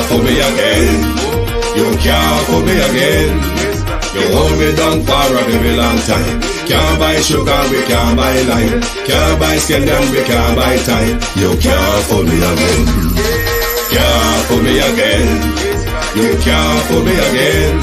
fool me again. You can't fool me again. You hold me down for a very long time. Can't buy sugar, we can't buy lime. Can't buy scandal, we can't buy time. You can't fool me again. Can't fool me again. You can't fool me again.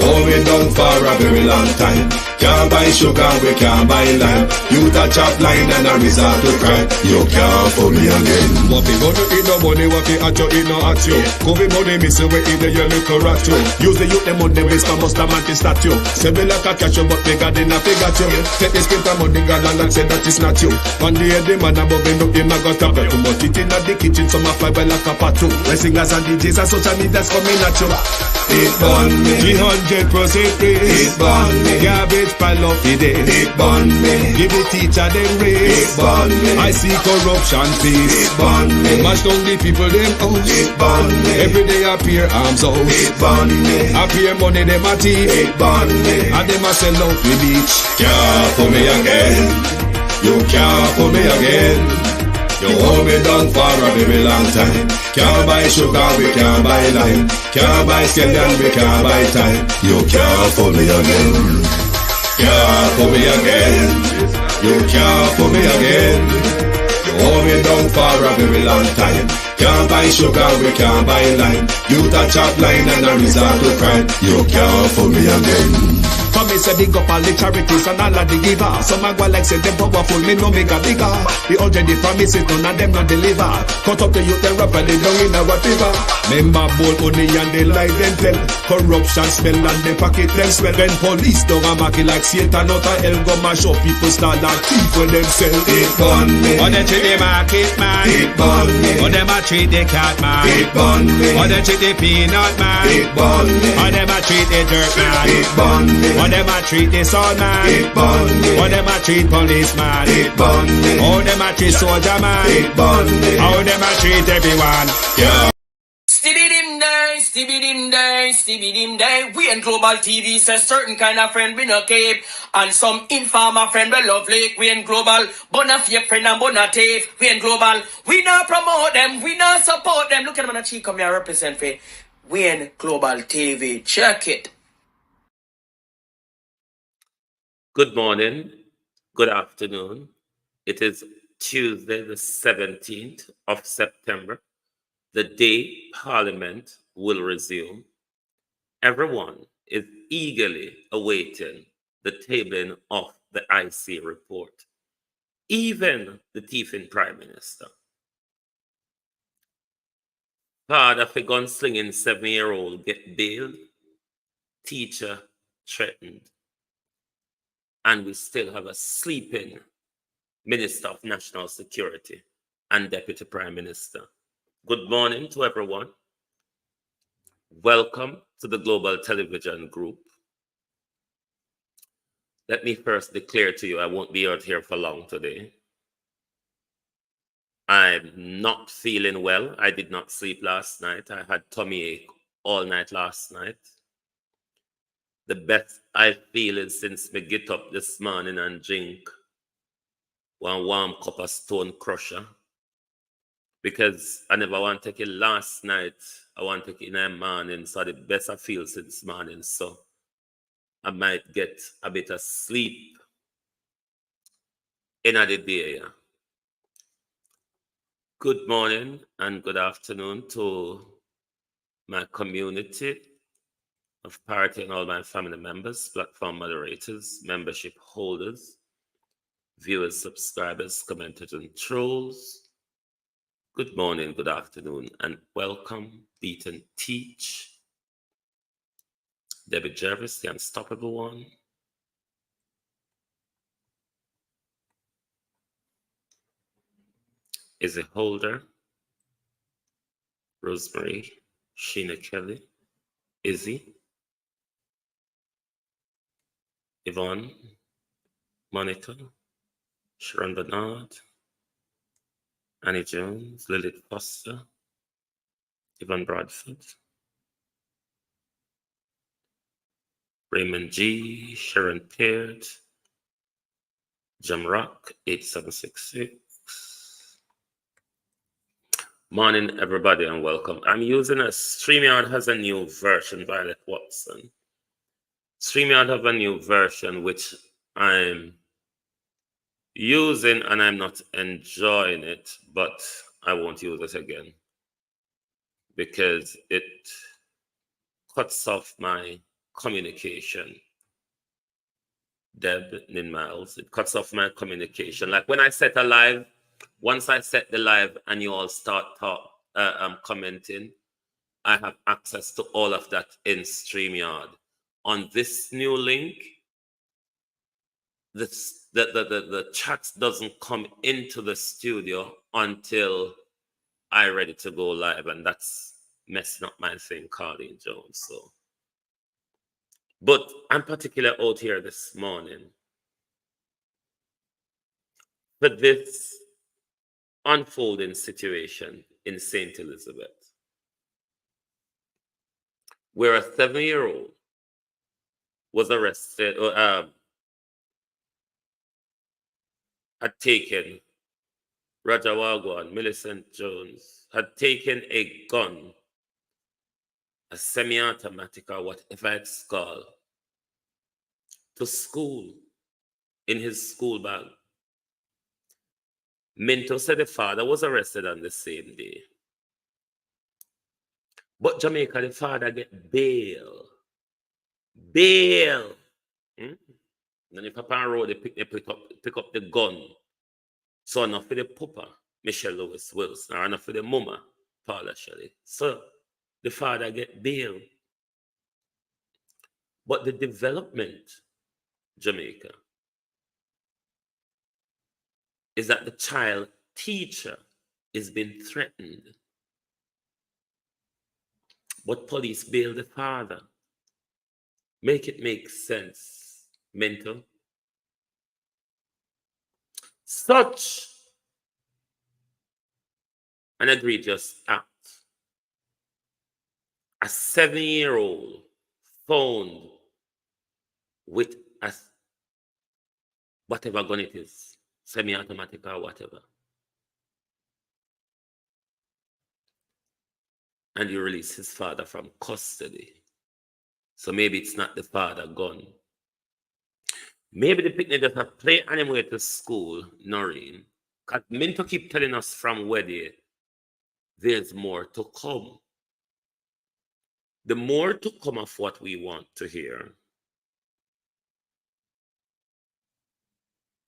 Hold me down for a very long time. Can't buy sugar, we can't buy lime. You touch up line and a resort to crime. You can't fool me again. What people do in no money, what they at you, in no at you. Covid money, miss away in the yellow rat you. Use the youth, them on the base, my must have mantis statue. Say me like a catch you, but they got in a figure you. Take the script of money, God and say that is not you. One day the man above him, look him, I got stop you. Too much eating at the kitchen, some fly by like a patu. My singers and DJs and social media's coming at you. It burn me 300% praise. It burn me. Garbage pile of the day. It burn me. Give the teacher them raise. It burn me. I see corruption face. It burn me. Mash down the people them out. It burn me. Every day appear arms out. It burn me. Appear money them a thief. It burn me. And them a sell out the beach. Can't fool me again. You can't fool me again. You hold me down for a very long time. Can't buy sugar, we can't buy lime. Can't buy scandal, we can't buy time. You can't fool me again. Can't fool me again. You can't fool me again. You hold me down for a very long time. Can't buy sugar, we can't buy lime. You touch up line and a resort to crime. You can't fool me again. For me say big up all the charities and all of the givers. Some a go like say them powerful, me no make a bigger. The 100 promises, none of them not deliver. Cut up the youth and rapper, they down in our fever. Member bowl honey and they lie them tell. Corruption smell and they pocket them swell. When police don't a market like Satan out of hell, go mash up people start like thief when them sell. It burn me. Or they treat the market man. It burn me. Or them a treat the cat man. It burn me. Or they treat the peanut man. It burn me. Or them a treat the dirt man. It burn me. Or them a treat the son man. It burn me. Or them a treat policeman. It burn me. How them a treat soldier man. It burn me. How them a treat everyone. Yeah. Stibbidim day, stibbidim day, stibbidim day. We in Global TV says certain kind of friend we no cape. And some informer friend we love Lake. We in Global, bona fake friend and bona tape. We in Global, we not promote them, we not support them. Look at them on the cheek, come here represent for. We in Global TV, check it. Good morning, good afternoon. It is Tuesday, the 17th of September, the day Parliament will resume. Everyone is eagerly awaiting the tabling of the IC report, even the thieving Prime Minister. Father of a gunslinging 7-year-old get bailed, teacher threatened, and we still have a sleeping Minister of National Security and Deputy Prime Minister. Good morning to everyone. Welcome to the Global Television Group. Let me first declare to you I won't be out here for long today. I'm not feeling well. I did not sleep last night. I had tummy ache all night last night. The best I feel is since me get up this morning and drink one warm cup of Stone Crusher, because I never want to take it last night. I want to take it in the morning, so the best I feel since morning. So I might get a bit of sleep in the day. Good morning and good afternoon to my community of party and all my family members, platform moderators, membership holders, viewers, subscribers, commenters, and trolls. Good morning, good afternoon, and welcome, Beaton Teach, Debbie Jervis, the unstoppable one, Izzy Holder, Rosemary, Sheena Kelly, Izzy, Yvonne, Monica, Sharon Bernard, Annie Jones, Lilith Foster, Yvonne Bradford, Raymond G, Sharon Peard, Jamrock 8766. Morning, everybody, and welcome. I'm using a StreamYard has a new version, Violet Watson. StreamYard have a new version which I'm using and I'm not enjoying it, but I won't use it again because it cuts off my communication. Deb Nin Miles, it cuts off my communication. Like when I set a live, once I set the live and you all start commenting, I have access to all of that in StreamYard. On this new link, the chat doesn't come into the studio until I'm ready to go live, and that's messing up my thing, Colleen Jones. So, but I'm particularly out here this morning for this unfolding situation in St. Elizabeth, where a 7-year-old was arrested, had taken, Roger Wagwan, Millicent Jones, had taken a gun, a semi-automatic or whatever it's called, to school in his school bag. Minto said the father was arrested on the same day. But Jamaica, the father get bail. Bail. Then if Papa Road, they pick up the gun. So enough for the papa, Michelle Lewis Wilson, or enough for the mama, Paula Shelley. So the father get bail. But the development, Jamaica, is that the child teacher is being threatened. But police bail the father. Make it make sense, Mental. Such an egregious act. A 7-year-old found with a whatever gun it is, semi-automatic or whatever. And you release his father from custody. So maybe it's not the father gun. Maybe the picnic just have play anyway to school, Noreen. Because Minto keep telling us from where there's more to come. The more to come of what we want to hear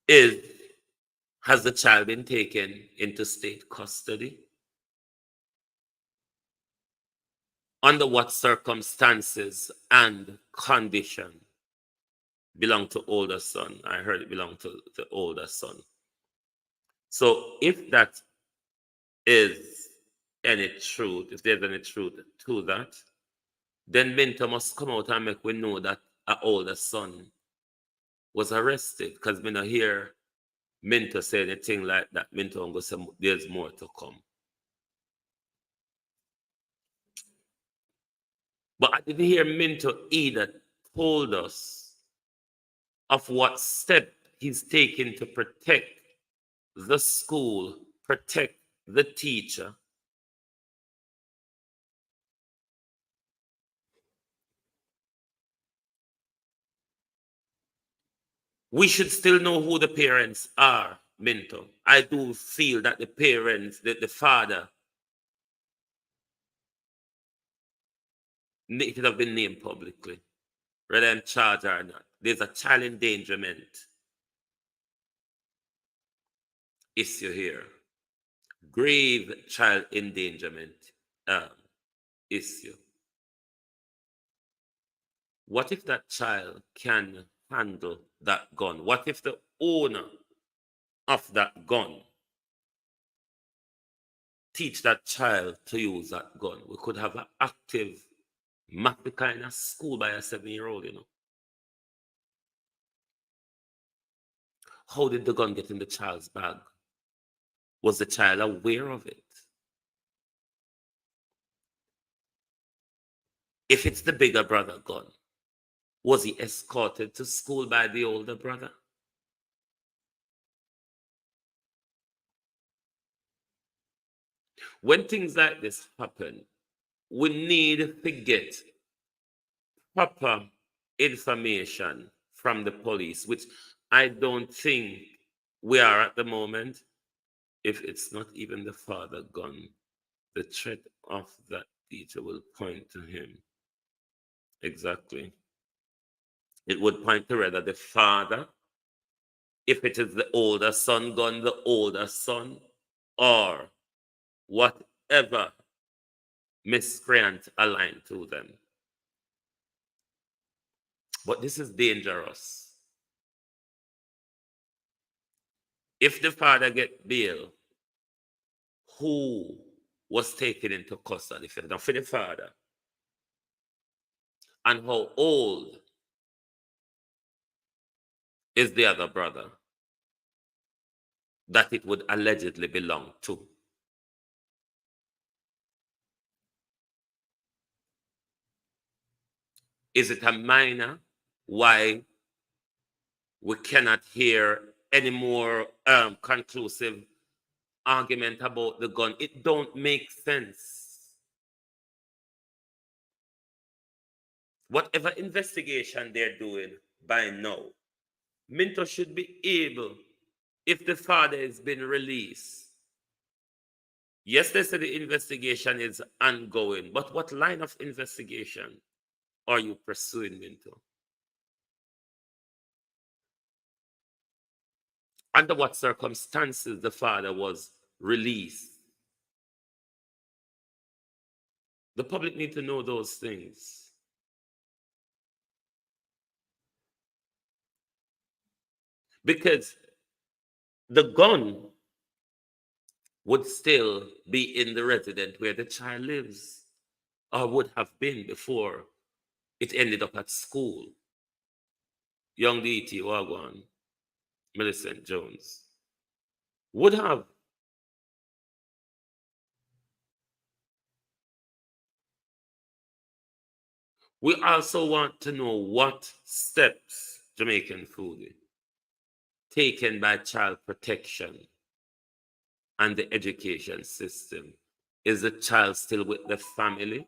is, has the child been taken into state custody? Under what circumstances and condition? Belong to older son. I heard it belonged to the older son. So if that is any truth, if there's any truth to that, then Minto must come out and make we know that our older son was arrested. Because we don't hear Minto say anything like that. Minto will go say there's more to come. But I didn't hear Minto either told us of what step he's taking to protect the school, protect the teacher. We should still know who the parents are, Minto. I do feel that the parents, the father, it should have been named publicly, whether I'm charged or not. There's a child endangerment issue here. Grave child endangerment issue. What if that child can handle that gun? What if the owner of that gun teach that child to use that gun? We could have an active Mafica in a school by a 7-year-old, you know. How did the gun get in the child's bag? Was the child aware of it? If it's the bigger brother gun, was he escorted to school by the older brother? When things like this happen, we need to get proper information from the police, which I don't think we are at the moment. If it's not even the father gone, the threat of that teacher will point to him. Exactly. It would point to rather the father, if it is the older son gone, the older son, or whatever miscreant aligned to them. But this is dangerous. If the father get bail, who was taken into custody for the father? And how old is the other brother that it would allegedly belong to? Is it a minor? Why we cannot hear any more conclusive argument about the gun? It don't make sense. Whatever investigation they're doing by now, Minto should be able, if the father has been released. Yes, they say the investigation is ongoing, but what line of investigation are you pursuing, Minto? Under what circumstances the father was released? The public need to know those things. Because the gun would still be in the residence where the child lives, or would have been before it ended up at school. Young DT Wagwan, Millicent Jones, would have. We also want to know what steps Jamaican Foodie taken by child protection and the education system. Is the child still with the family?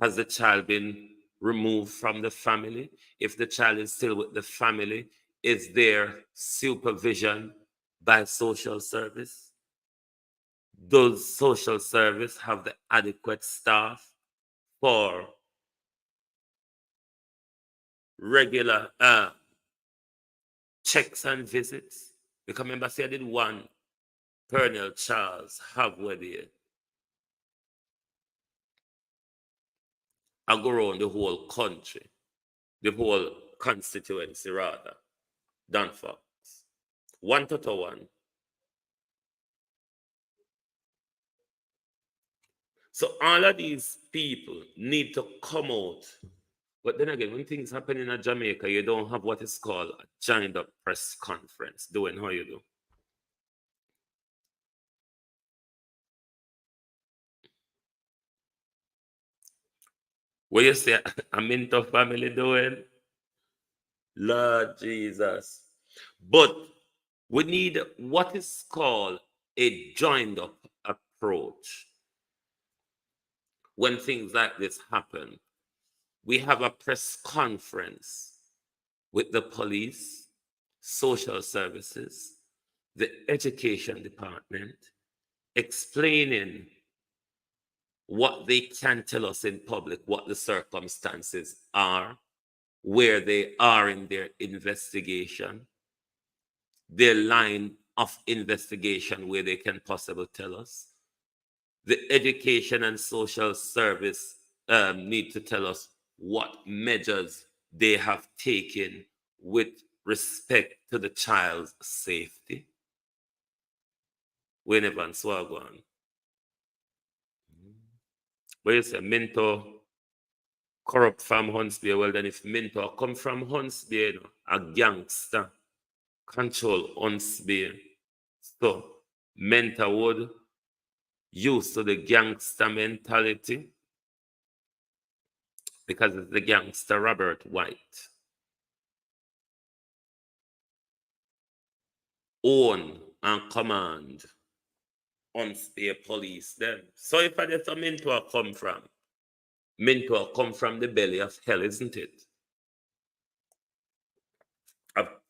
Has the child been removed from the family? If the child is still with the family, is there supervision by social service? Does social service have the adequate staff for regular checks and visits? Because remember, say I did one Pernell Charles have where there. I go around the whole country, the whole constituency rather, Danfox. 1 to 1. So all of these people need to come out. But then again, when things happen in Jamaica, you don't have what is called a joined up press conference. Doing how you do. What you say, a Minto family doing? Lord Jesus. But we need what is called a joined up approach. When things like this happen, we have a press conference with the police, social services, the education department, explaining what they can tell us in public, what the circumstances are, where they are in their investigation, their line of investigation where they can possibly tell us. The education and social service need to tell us what measures they have taken with respect to the child's safety. Whenever and Swagwan. But you say Minto corrupt from Huntsville. Well, then if Minto come from Huntsville, you know, a gangster control Huntsville. So Minto would used to the gangster mentality because it's the gangster Robert White. Own and command unspare police them. So if I let a mentor come from, mentor come from the belly of hell, isn't it?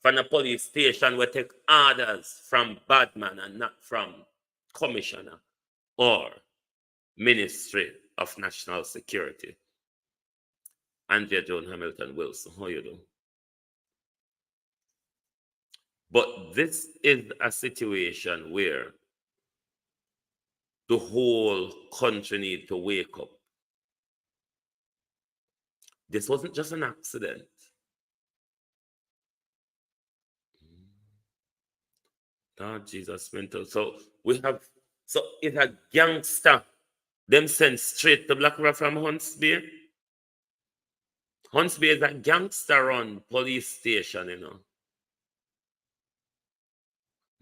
From a police station, we take orders from Badman and not from Commissioner or Ministry of National Security. Andrea Joan Hamilton Wilson, how you do? But this is a situation where the whole country needs to wake up. This wasn't just an accident. Oh, Jesus, mental. So it's a gangster. Them sent straight to Black River from Hunts Bay. Hunts Bay is a gangster-run police station, you know.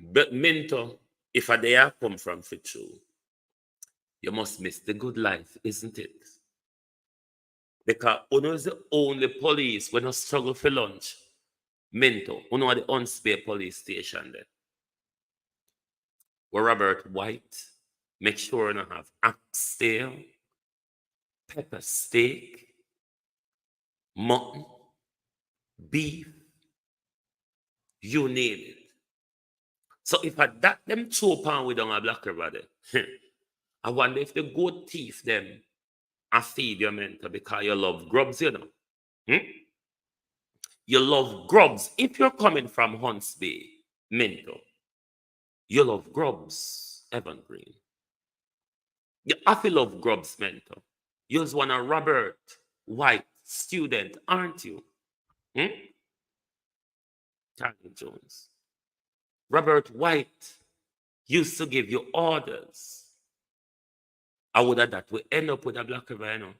But Minto, if a day I come from Fichu, you must miss the good life, isn't it? Because Uno is the only police when you struggle for lunch. Minto, Uno are the Hunts Bay police station there. Where Robert White make sure you have oxtail, pepper steak, mutton, beef, you name it. So if I that them 2 pound with on a Black River there, I wonder if the good thief them and feed your mentor because you love grubs, you know. You love grubs. If you're coming from Hunts Bay, mentor, you love grubs, Evan Green. You have to love grubs, mentor. You're one a Robert White student, aren't you? Charlie Jones. Robert White used to give you orders. I would have that we end up with a Black River, you know.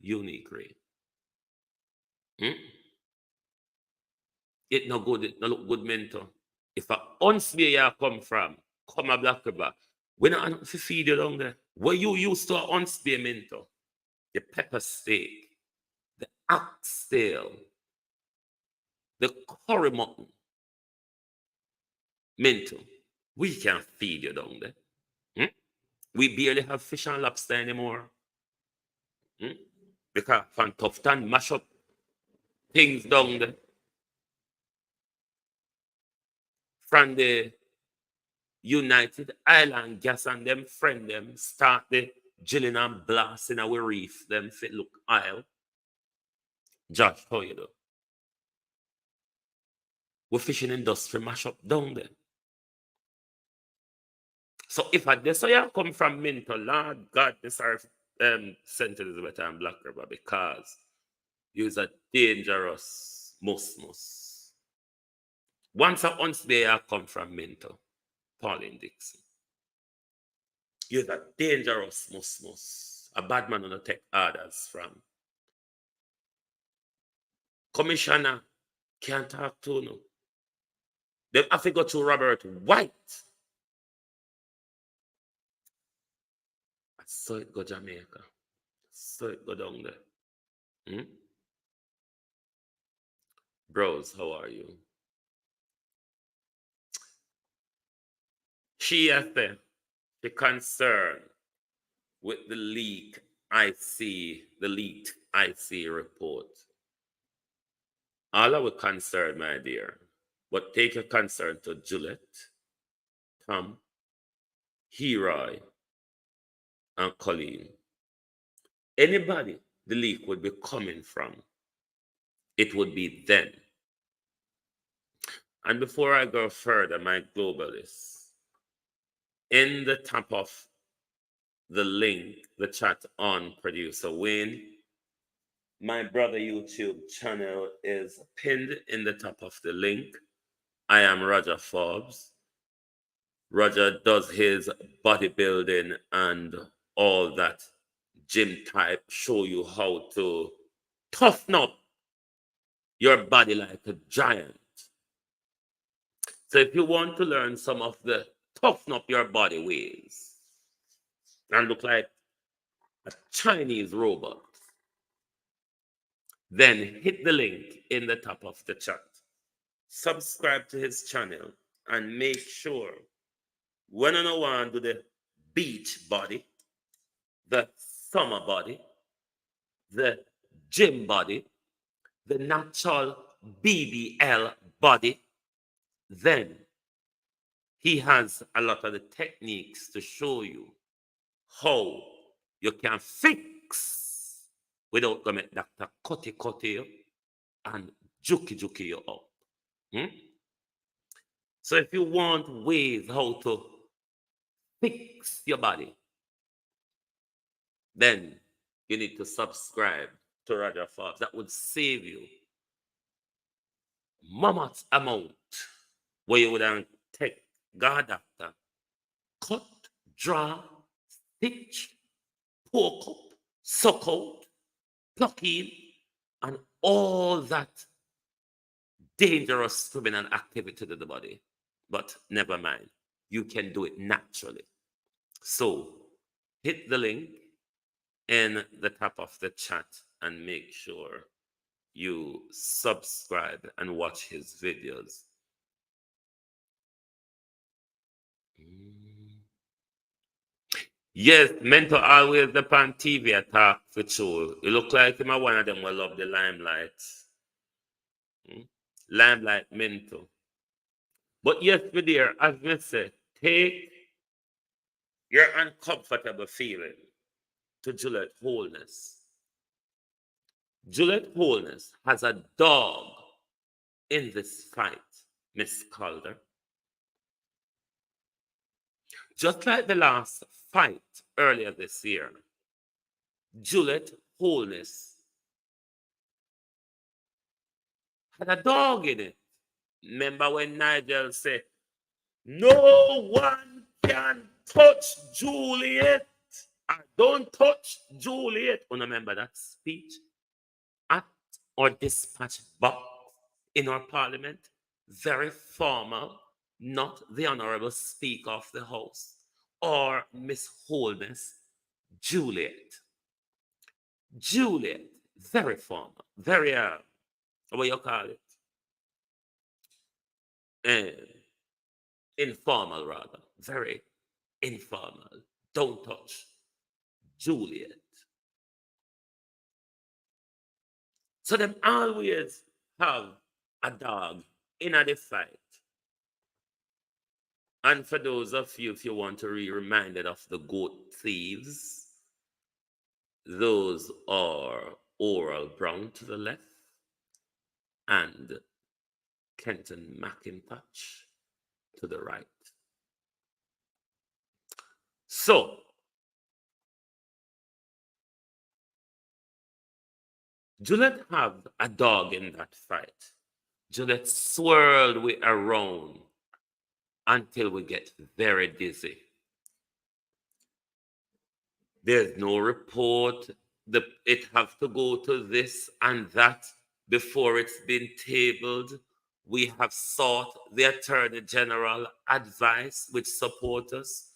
Unique rate. It no good, it no look good mentor. If a Hunts Bay you come from, come a Black River, we not feed you down there. Where you used to a Hunts Bay mentor, the pepper steak, the oxtail, the curry mutton, mentor, we can't feed you down there. We barely have fish and lobster anymore. Because Van Tufton mash up things down there. From the United Island Gas and them friend them start the drilling and blasting our reef them fit look oil. Josh, how you do? We're fishing industry mash up down there. So if I this you come from Minto, Lord God, this are St. Elizabeth and Black River because you're a dangerous musmus. Once a Hunts Bay I come from Minto, Pauline Dixon. You're a dangerous musmus. A bad man on the take orders from. Commissioner can't talk to no. They have to go to Robert White. I saw it go Jamaica. I saw it go down there. Bros, how are you? She has the concern with the leaked IC report. All our concern, my dear, but take your concern to Juliet, Tom, Heroy, and Colleen. Anybody the leak would be coming from, it would be them. And before I go further, my globalists, in the top of the link, the chat on Producer Wayne, my brother YouTube channel is pinned in the top of the link. I am Roger Forbes. Roger does his bodybuilding and all that gym type, show you how to toughen up your body like a giant. So if you want to learn some of the toughen up your body ways and look like a Chinese robot, then hit the link in the top of the chat. Subscribe to his channel and make sure when I want to do the beach body, the summer body, the gym body, the natural BBL body, then he has a lot of the techniques to show you how you can fix without going to Dr. Cutty you and juki you up. So if you want ways how to fix your body, then you need to subscribe to Roger Forbes. That would save you mammoth amount where you would take God doctor, cut, draw, stitch, poke up, suck out, pluck in, and all that dangerous criminal activity to the body. But never mind, you can do it naturally. So hit the link in the top of the chat and make sure you subscribe and watch his videos. Yes, mentor always the pan TV attack for sure. You look like him one of them will love the limelight. Limelight mentor. But yes, my dear, as we say, take your uncomfortable feeling to Juliet Wholeness. Juliet Wholeness has a dog in this fight, Miss Calder. Just like the last fight earlier this year, Juliet Wholeness had a dog in it. Remember when Nigel said, no one can touch Juliet. Don't touch Juliet. Oh, remember that speech at our dispatch box in our parliament? Very formal, not the Honorable Speaker of the House or Miss Wholeness, Juliet. Juliet, very formal, very, what you call it? Informal, rather. Very informal. Don't touch Juliet. So them always have a dog in a fight. And for those of you, if you want to be reminded of the goat thieves, those are Oral Brown to the left and Kenton McIntosh to the right. So, Juliet have a dog in that fight. Juliet swirled we around until we get very dizzy. There's no report. It have to go to this and that before it's been tabled. We have sought the Attorney General advice, which support us.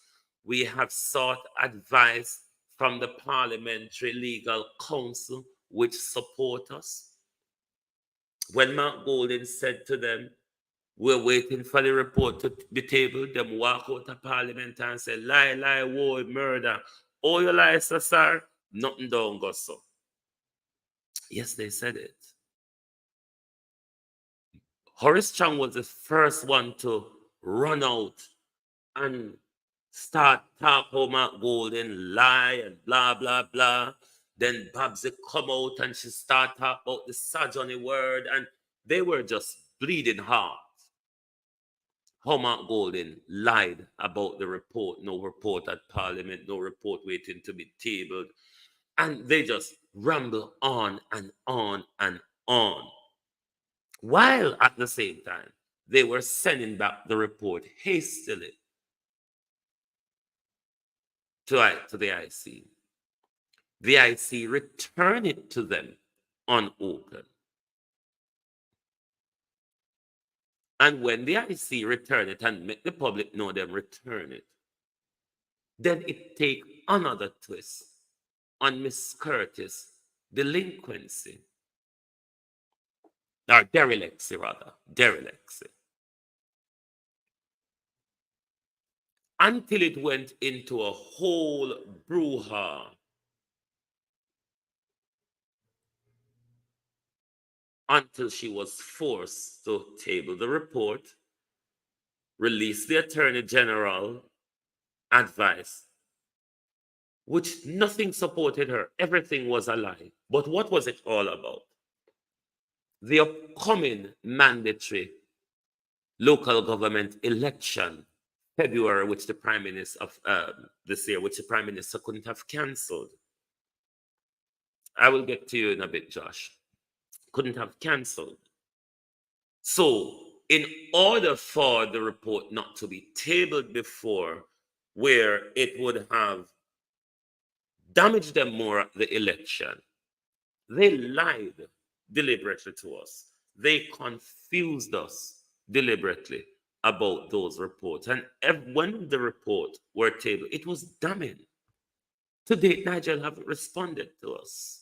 We have sought advice from the Parliamentary Legal Council, which support us. When Mark Golding said to them, we're waiting for the report to be tabled, them walk out of Parliament and say, lie, war, murder. Oh, you lie, sir? Nothing don't go so. Yes, they said it. Horace Chang was the first one to run out and start talk about Mark Golding, lie and blah, blah, blah. Then Babsy come out and she start talk about the Sajoni word, and they were just bleeding heart. How Mark Golding lied about the report, no report at Parliament, no report waiting to be tabled. And they just ramble on and on and on. While at the same time, they were sending back the report hastily to the IC. The IC returned it to them unopened. And when the IC return it and make the public know them return it, then it take another twist on Miss Curtis' delinquency. Or dereliction, rather. Dereliction. until it went into a whole brouhaha. Until she was forced to table the report, release the Attorney General advice, which nothing supported her. Everything was a lie. But what was it all about? The upcoming mandatory local government election, February, which the Prime Minister of this year, which the Prime Minister couldn't have cancelled. I will get to you in a bit, Josh. Couldn't have cancelled. So, in order for the report not to be tabled before, where it would have damaged them more at the election, they lied deliberately to us. They confused us deliberately about those reports. And when the report were tabled, it was damning. To date, Nigel haven't responded to us.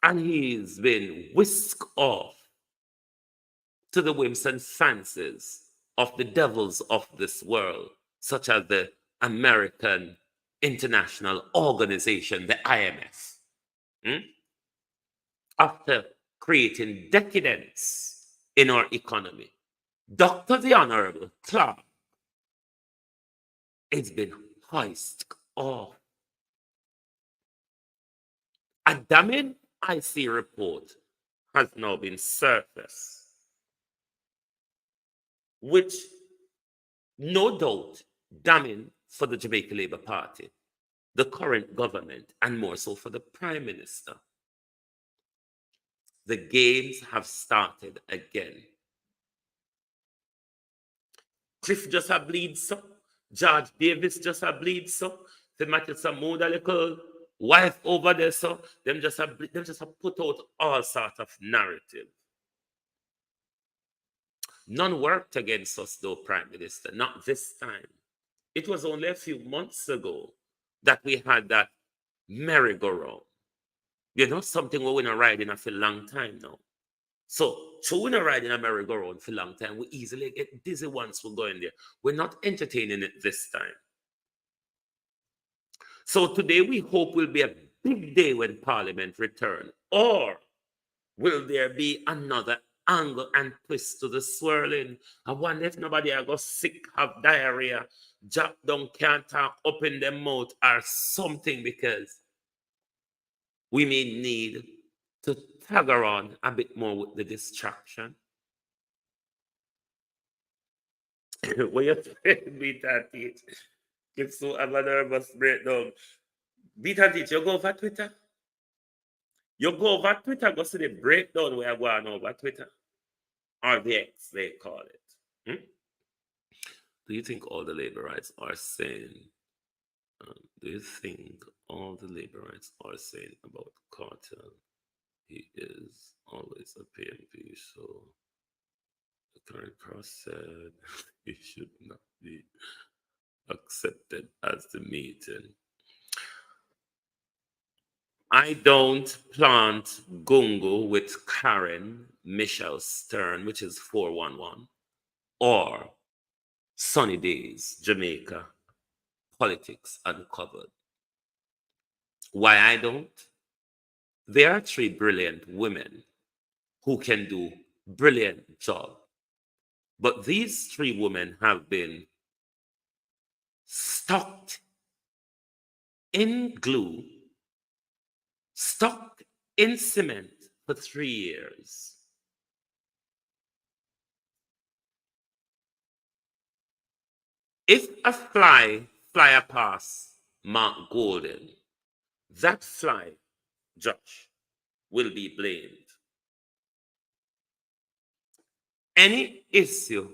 And he's been whisked off to the whims and fancies of the devils of this world, such as the American International Organization, the IMF. After creating decadence in our economy, Dr. the Honorable Clark has been hoisted off. A damning IC report has now been surfaced, which no doubt damning for the Jamaica Labour Party, the current government, and more so for the Prime Minister. The games have started again. Cliff just a bleed so. George Davis just a bleed so. The matter some more little wife over there so. Them just a put out all sort of narrative. None worked against us though, Prime Minister. Not this time. It was only a few months ago that we had that merry-go-round. You know, something we're going to ride in for a long time now. So we're not riding a merry-go-round for a long time. We easily get dizzy once we're going there. We're not entertaining it this time. So today we hope will be a big day when Parliament return. Or will there be another angle and twist to the swirling? I wonder if nobody will go sick, have diarrhea, drop down, can't talk, open their mouth or something, because we may need to tag around a bit more with the distraction. When you beat and teach, it's so have a nervous breakdown. Beat and teach, you go over Twitter? You go over Twitter, go see the breakdown where I go on over Twitter. Or the X, they call it. Do you think all the labor rights are saying? Do you think all the labor rights are saying about Cartel? He is always a PMP, so the current process he should not be accepted as the meeting. I don't plant Gungu with Karen Michelle Stern, which is 411, or Sunny Days, Jamaica, Politics Uncovered. Why I don't? There are 3 brilliant women who can do brilliant job. But these 3 women have been stuck in glue, stuck in cement for 3 years. If a fly past Mark Golden, that fly, Josh, will be blamed. Any issue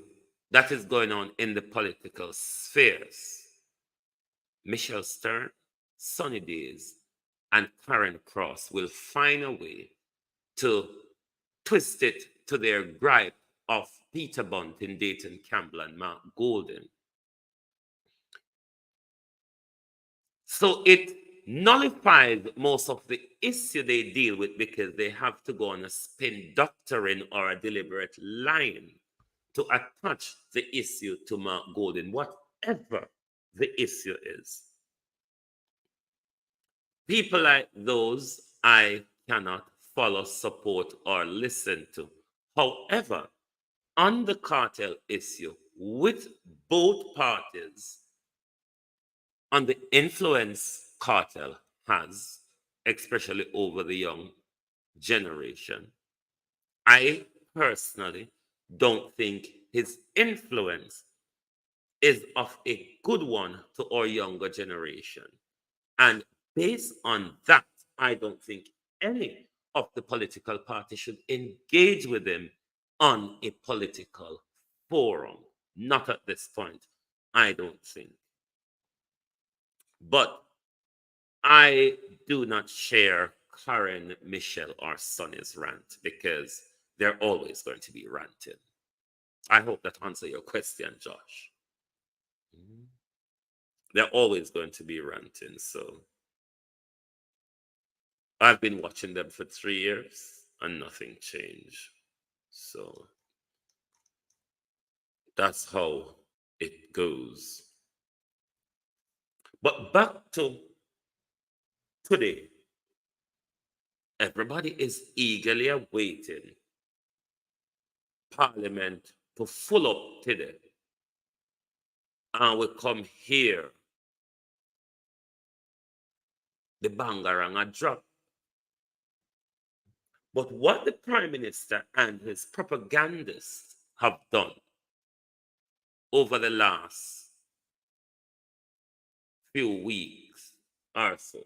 that is going on in the political spheres, Michelle Stern, Sunny Days, and Karen Cross will find a way to twist it to their gripe of Peter Bunting, Dayton Campbell, and Mark Golden. So it nullifies most of the issue they deal with, because they have to go on a spin doctoring or a deliberate lying to attach the issue to Mark Golding, whatever the issue is. People like those I cannot follow, support, or listen to. However, on the cartel issue, with both parties, on the influence cartel has, especially over the young generation, I personally don't think his influence is of a good one to our younger generation. And based on that, I don't think any of the political parties should engage with him on a political forum. Not at this point, I don't think. But I do not share Karen, Michelle, or Sonny's rant because they're always going to be ranting. I hope that answers your question, Josh. They're always going to be ranting. So I've been watching them for 3 years and nothing changed. So that's how it goes. But back to today, everybody is eagerly awaiting Parliament to full up today. And we come here, the bangarang a drop. But what the Prime Minister and his propagandists have done over the last few weeks or so,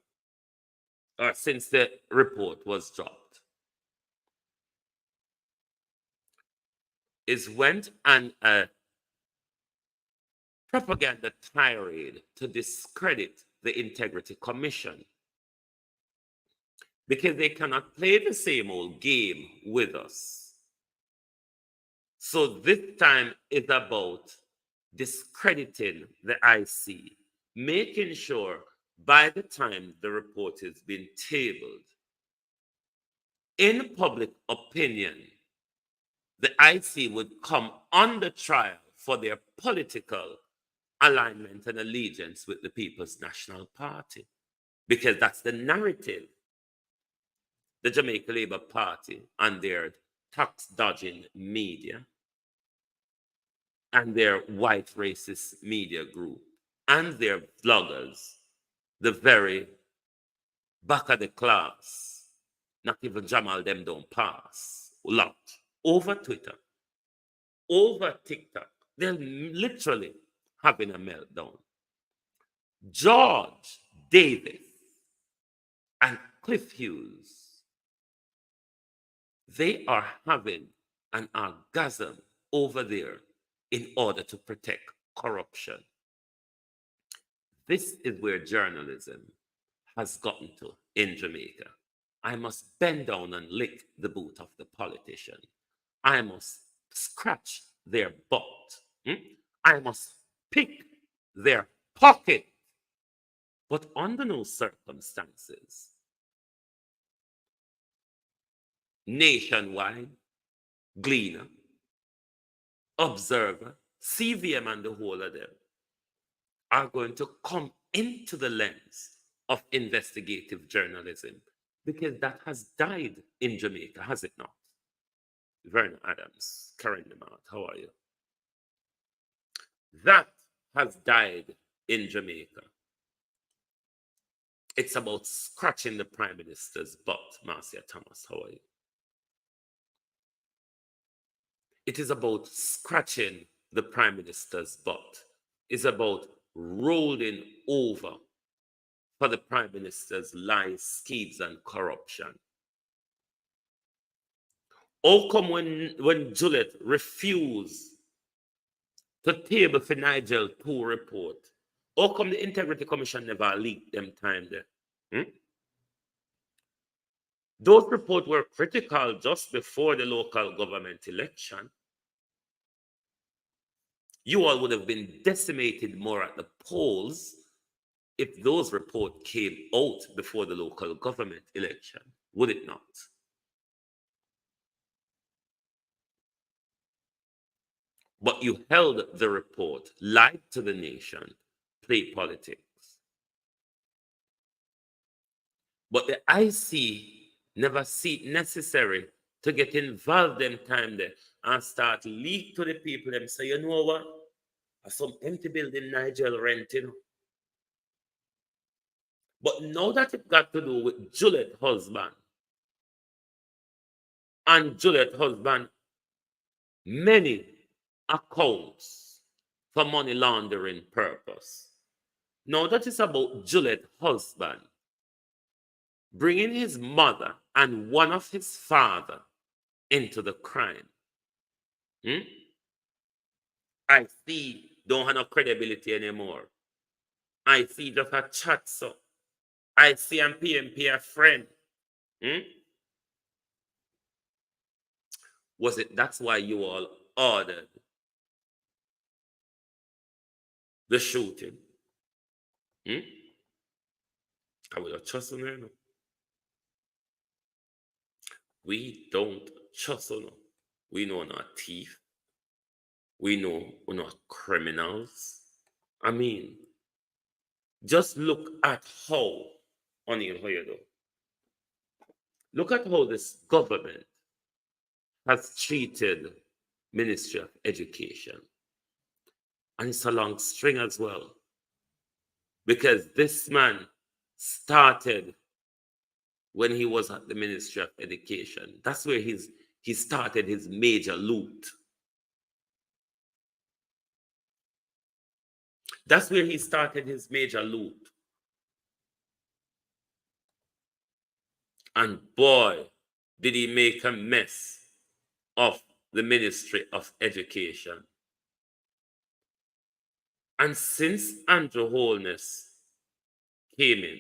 or since the report was dropped, is went on a propaganda tirade to discredit the Integrity Commission because they cannot play the same old game with us. So this time is about discrediting the IC, making sure by the time the report has been tabled, in public opinion, the IC would come under trial for their political alignment and allegiance with the People's National Party, because that's the narrative the Jamaica Labour Party and their tax-dodging media and their white racist media group and their bloggers, the very back of the class, not even Jamal them don't pass, lot, over Twitter, over TikTok, they're literally having a meltdown. George Davis and Cliff Hughes, they are having an orgasm over there in order to protect corruption. This is where journalism has gotten to in Jamaica. I must bend down and lick the boot of the politician. I must scratch their butt. I must pick their pocket. But under no circumstances, Nationwide, Gleaner, Observer, CVM, and the whole of them are going to come into the lens of investigative journalism, because that has died in Jamaica, has it not? Vernon Adams, Karen DeMart, how are you? That has died in Jamaica. It's about scratching the Prime Minister's butt, Marcia Thomas, how are you? It is about scratching the Prime Minister's butt. It's about rolling over for the Prime Minister's lies, schemes, and corruption. How come when Juliet refused to table for Nigel 2 report, how come the Integrity Commission never leaked them time there? Those reports were critical just before the local government election. You all would have been decimated more at the polls if those reports came out before the local government election, would it not? But you held the report, lied to the nation, played politics. But the IC never see it necessary to get involved them time there and start leak to the people and say, you know what? Some empty building Nigel renting. But now that it got to do with Juliet husband, and Juliet husband, many accounts for money laundering purpose. Now that is about Juliet husband bringing his mother and one of his father into the crime. I see don't have no credibility anymore. I see just a chat so. I see and PMP a friend. Was it that's why you all ordered the shooting? I would have trusted them. We don't trust them. We know we're not thief. We know we're not criminals. I mean, just look at how, look at how this government has treated Ministry of Education. And it's a long string as well. Because this man started when he was at the Ministry of Education. That's where he started his major loot. That's where he started his major loot. And boy, did he make a mess of the Ministry of Education. And since Andrew Holness came in,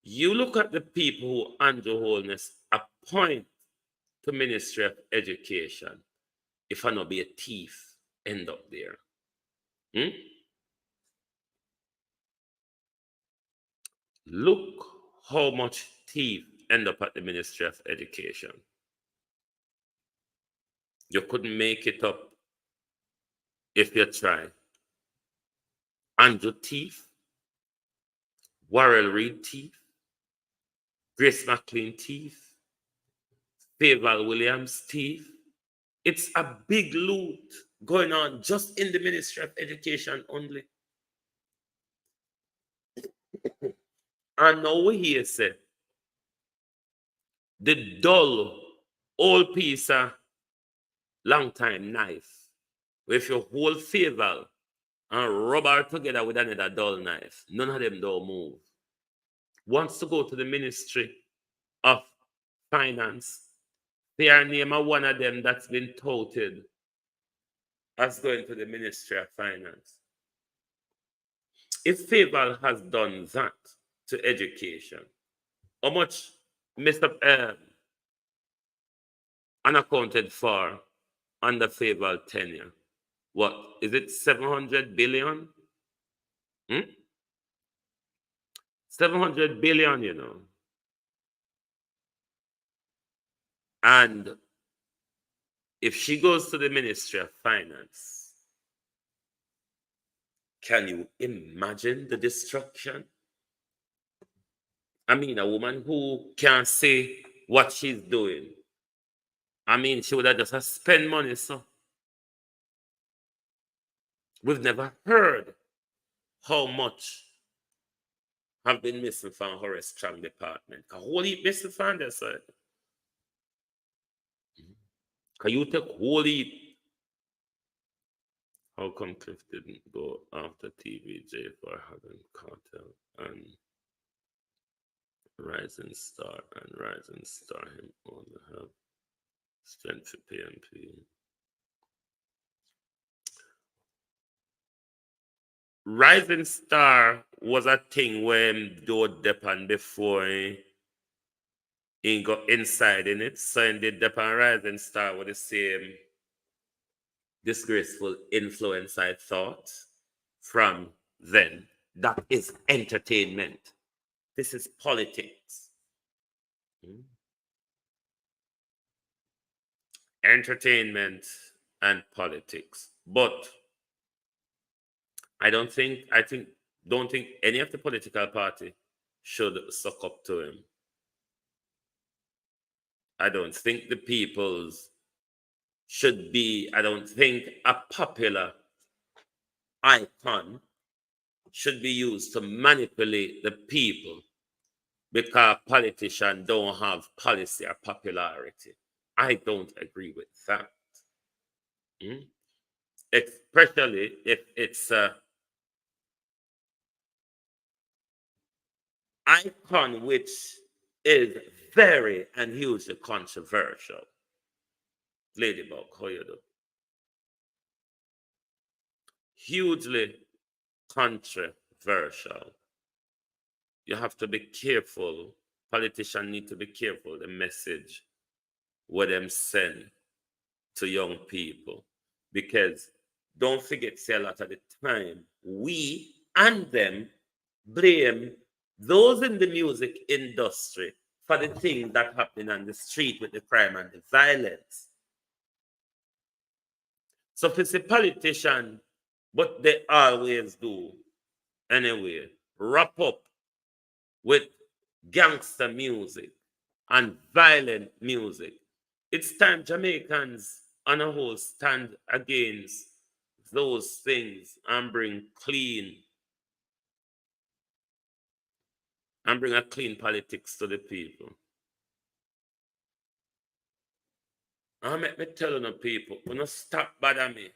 you look at the people who Andrew Holness appoint to Ministry of Education. If I not be a thief, end up there. Look how much thief end up at the Ministry of Education. You couldn't make it up if you try. Andrew thief, Warrell Reid thief, Grace McLean thief, Fayeval Williams thief. It's a big loot going on just in the Ministry of Education only. And now we hear say the dull old piece of long time knife, if you hold Fayeval and rub her together with another dull knife, none of them don't move. Wants to go to the Ministry of Finance. They are named one of them that's been touted as going to the Ministry of Finance. If Fayeval has done that to education, how much Mr. unaccounted for under Fayeval tenure? What is it? 700 billion? 700 billion, you know. And if she goes to the Ministry of Finance, can you imagine the destruction? I mean, a woman who can't say what she's doing. I mean, she would have just spent money, so. We've never heard how much have been missing from Horace Strong department. A whole heap missing from their side. Can you take whole heap? How come Cliff didn't go after TVJ for having Cartel and Rising Star him only have strength for PMP? Rising Star was a thing when do depend before he got inside in it. So in the depend Rising Star with the same disgraceful influence I thought from then. That is entertainment. This is politics. Entertainment and politics. But don't think any of the political party should suck up to him. I don't think the people's should be, I don't think a popular icon should be used to manipulate the people because politicians don't have policy or popularity. I don't agree with that. Especially if it's a icon which is very and hugely controversial. Ladybug, how you do? Hugely controversial. You have to be careful. Politicians need to be careful the message what them send to young people. Because don't forget, say a lot of the time, we and them blame those in the music industry for the things that happen on the street with the crime and the violence. So if it's a politician, but they always do, anyway, wrap up with gangster music and violent music. It's time Jamaicans on a whole stand against those things and bring a clean politics to the people. I make me tell the people, when you stop bother me.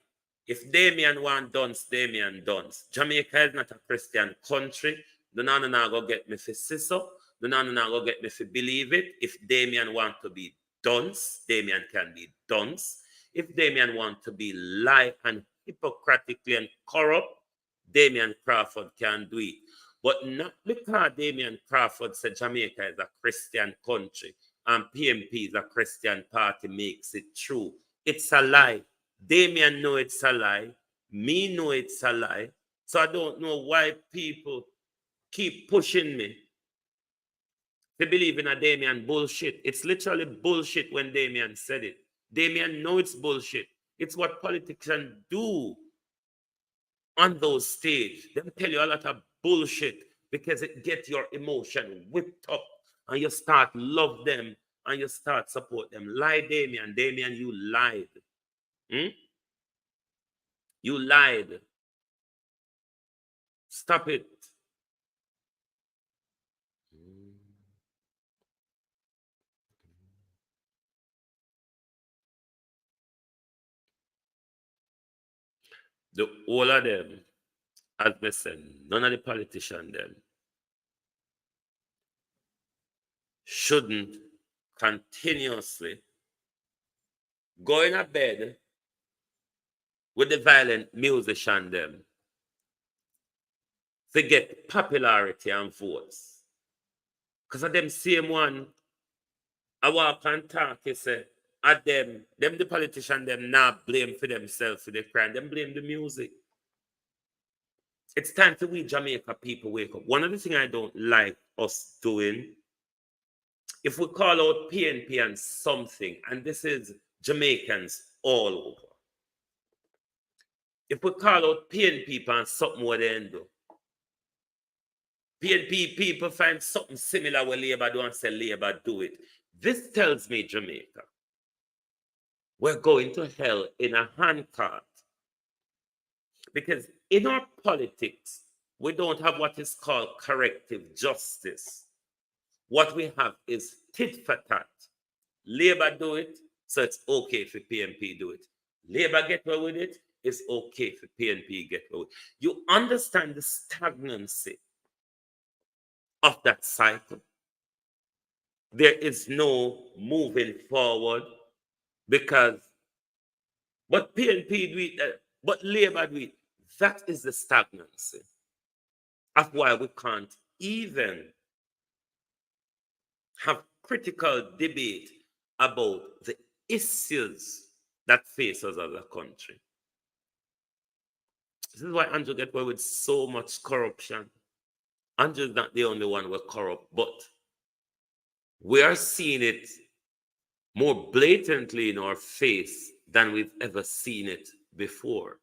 If Damien want dance, Damien dance. Jamaica is not a Christian country. The nana go get me for so. The nana go get me for believe it. If Damien want to be dance, Damien can be dance. If Damien want to be lie and hypocritically and corrupt, Damien Crawford can do it. But not because Damien Crawford said Jamaica is a Christian country and PMP is a Christian party makes it true. It's a lie. Damien know it's a lie. Me know it's a lie. So I don't know why people keep pushing me to believe in a Damien bullshit. It's literally bullshit when Damien said it. Damien know it's bullshit. It's what politicians do on those stages. They tell you a lot of bullshit because it gets your emotion whipped up and you start love them and you start support them. Lie, Damien. Damien, you lied. You lied. Stop it. The all of them, as I said, none of the politicians them shouldn't continuously go in a bed with the violent musician them to get popularity and votes. Because of them same one, I walk and talk, you say, at them the politician them not blame for themselves for the crime, them blame the music. It's time for we Jamaica people wake up. One of the things I don't like us doing, if we call out PNP and something, and this is Jamaicans all over, if we call out PNP and something what they do, PNP people find something similar with Labour do and say Labour do it. This tells me Jamaica, we're going to hell in a handcart. Because in our politics, we don't have what is called corrective justice. What we have is tit for tat. Labour do it, so it's okay for PNP do it. Labour get away with it, it's okay for PNP get away with it. You understand the stagnancy of that cycle. There is no moving forward because, but PNP do it, but Labour do it. That is the stagnancy of why we can't even have critical debate about the issues that face us as a country. This is why Andrew get away with so much corruption. Andrew is not the only one we're corrupt, but we are seeing it more blatantly in our face than we've ever seen it before.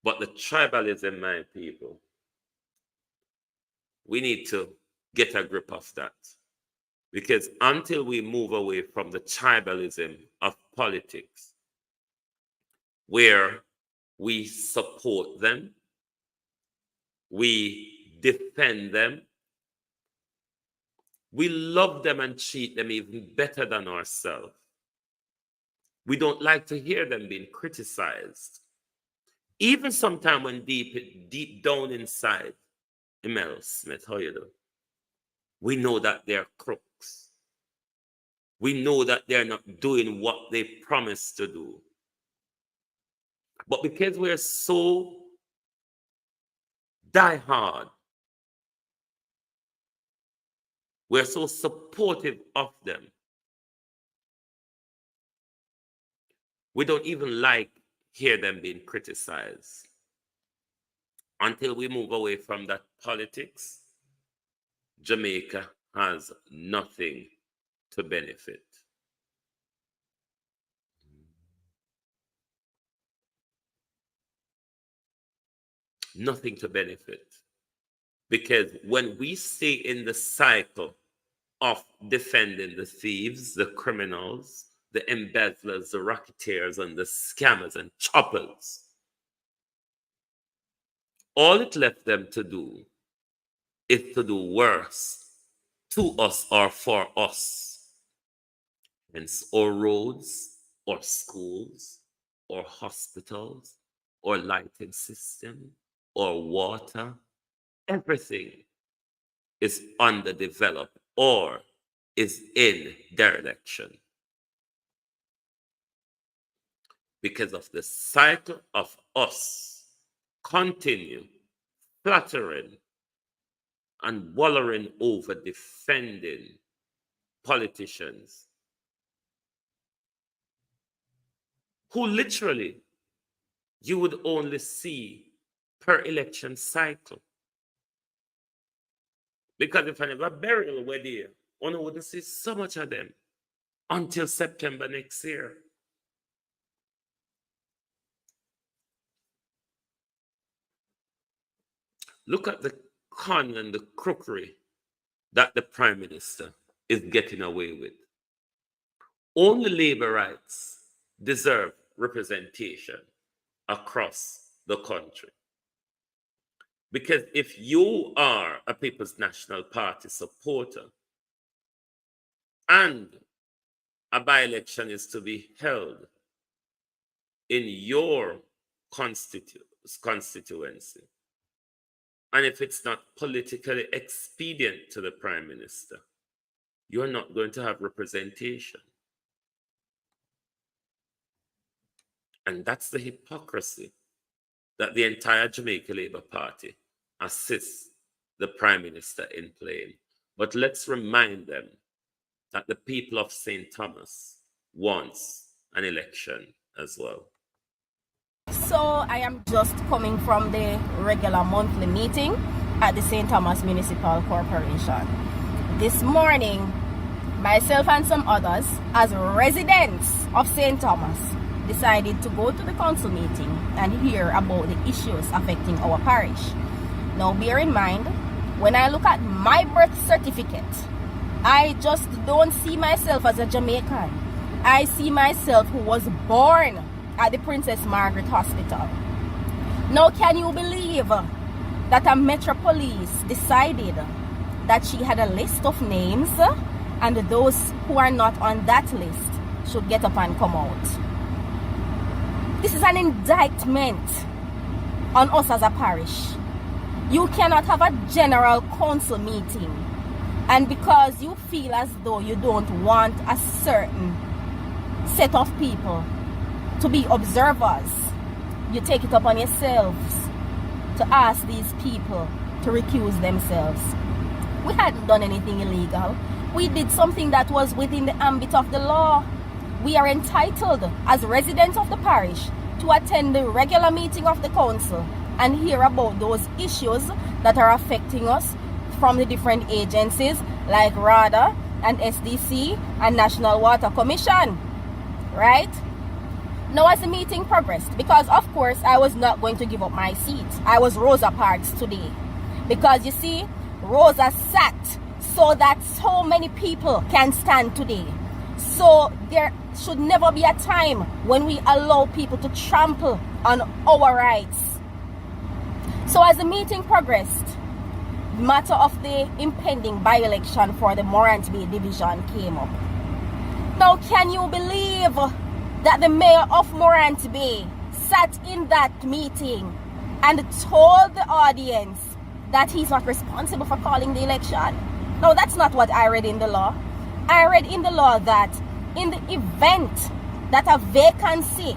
But the tribalism, my people, we need to get a grip of that. Because until we move away from the tribalism of politics, where we support them, we defend them, we love them and treat them even better than ourselves. We don't like to hear them being criticized. Even sometimes when deep down inside, Emil Smith, how you do? We know that they're crooks. We know that they're not doing what they promised to do. But because we're so diehard, we're so supportive of them, we don't even like hear them being criticized. Until we move away from that politics, Jamaica has nothing to benefit. Nothing to benefit. Because when we stay in the cycle of defending the thieves, the criminals, the embezzlers, the racketeers, and the scammers and choppers, all it left them to do is to do worse to us or for us. Hence, or roads, or schools, or hospitals, or lighting system, or water, everything is underdeveloped or is in dereliction. Because of the cycle of us continue flattering and wallowing over defending politicians who literally you would only see per election cycle. Because if I never burial were there, one wouldn't see so much of them until September next year. Look at the con and the crookery that the Prime Minister is getting away with. Only labor rights deserve representation across the country. Because if you are a People's National Party supporter and a by-election is to be held in your constituency, and if it's not politically expedient to the Prime Minister, you're not going to have representation. And that's the hypocrisy that the entire Jamaica Labour Party assists the Prime Minister in playing. But let's remind them that the people of St. Thomas wants an election as well. So I am just coming from the regular monthly meeting at the St. Thomas Municipal Corporation. This morning, myself and some others, as residents of St. Thomas, decided to go to the council meeting and hear about the issues affecting our parish. Now bear in mind, when I look at my birth certificate, I just don't see myself as a Jamaican. I see myself who was born at the Princess Margaret Hospital. Now can you believe that a Metro Police decided that she had a list of names and those who are not on that list should get up and come out? This is an indictment on us as a parish. You cannot have a general council meeting, and because you feel as though you don't want a certain set of people to be observers, you take it upon yourselves to ask these people to recuse themselves. We hadn't done anything illegal. We did something that was within the ambit of the law. We are entitled as residents of the parish to attend the regular meeting of the council and hear about those issues that are affecting us from the different agencies like RADA and SDC and National Water Commission, right? Now as the meeting progressed, because of course I was not going to give up my seat. I was Rosa Parks today. Because you see, Rosa sat so that so many people can stand today. So there should never be a time when we allow people to trample on our rights. So as the meeting progressed, the matter of the impending by-election for the Morant Bay division came up. Now can you believe that the mayor of Morant Bay sat in that meeting and told the audience that he's not responsible for calling the election? No, that's not what I read in the law. I read in the law that in the event that a vacancy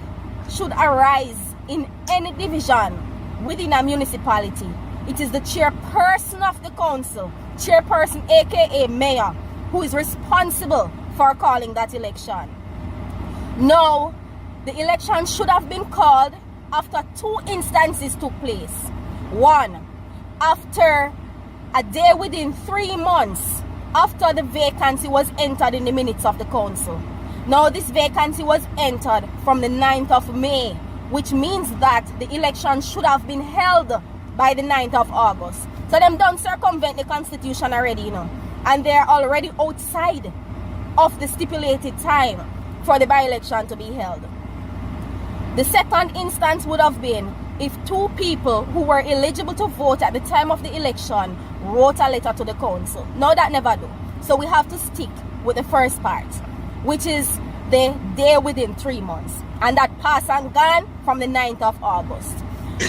should arise in any division within a municipality, it is the chairperson of the council, chairperson aka mayor, who is responsible for calling that election. Now, the election should have been called after two instances took place. One, after a day within 3 months after the vacancy was entered in the minutes of the council. Now this vacancy was entered from the 9th of May, which means that the election should have been held by the 9th of August. So them don't circumvent the constitution already, you know, and they're already outside of the stipulated time for the by-election to be held. The second instance would have been if two people who were eligible to vote at the time of the election wrote a letter to the council. Now that never do. So we have to stick with the first part, which is the day within 3 months. And that passed and gone from the 9th of August.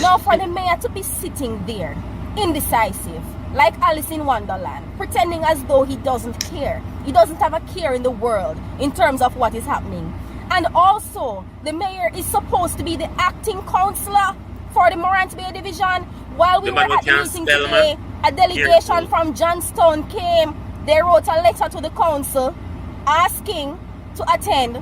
Now for the mayor to be sitting there, indecisive, like Alice in Wonderland, pretending as though he doesn't care. He doesn't have a care in the world in terms of what is happening. And also, the mayor is supposed to be the acting councillor for the Morant Bay division. While we were at the meeting today, a delegation from Johnstown came. They wrote a letter to the council asking to attend.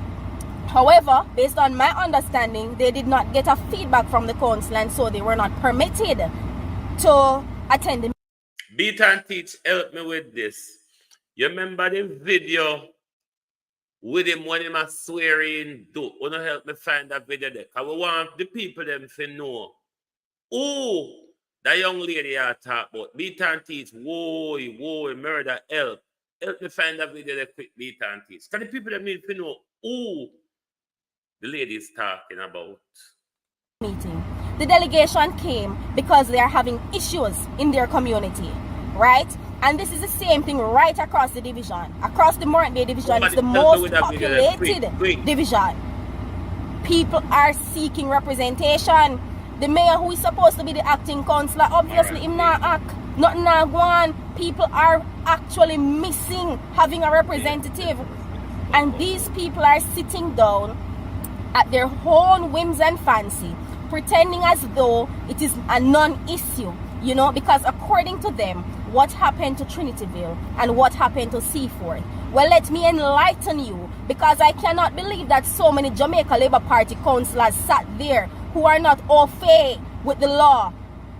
However, based on my understanding, they did not get a feedback from the council, and so they were not permitted to attend the meeting. Beat and Teach, help me with this. You remember the video with him when he was swearing? Do you know, help me find that video there? Because we want the people them to know. Oh, that young lady I talk about. Beat and Teach, whoa, murder, help. Help me find that video there quick, Beat and Teach. Because the people them need to know who the lady is talking about. Meeting. The delegation came because they are having issues in their community, right? And this is the same thing right across the division. Across the Morant Bay division, it's the most populated division. People are seeking representation. The mayor, who is supposed to be the acting councillor, obviously him not act, nothing not going. People are actually missing having a representative. And these people are sitting down at their own whims and fancy, pretending as though it is a non-issue, you know, because according to them, what happened to Trinityville and what happened to Seaford? Well, let me enlighten you, because I cannot believe that so many Jamaica Labour Party councillors sat there who are not au fait with the law,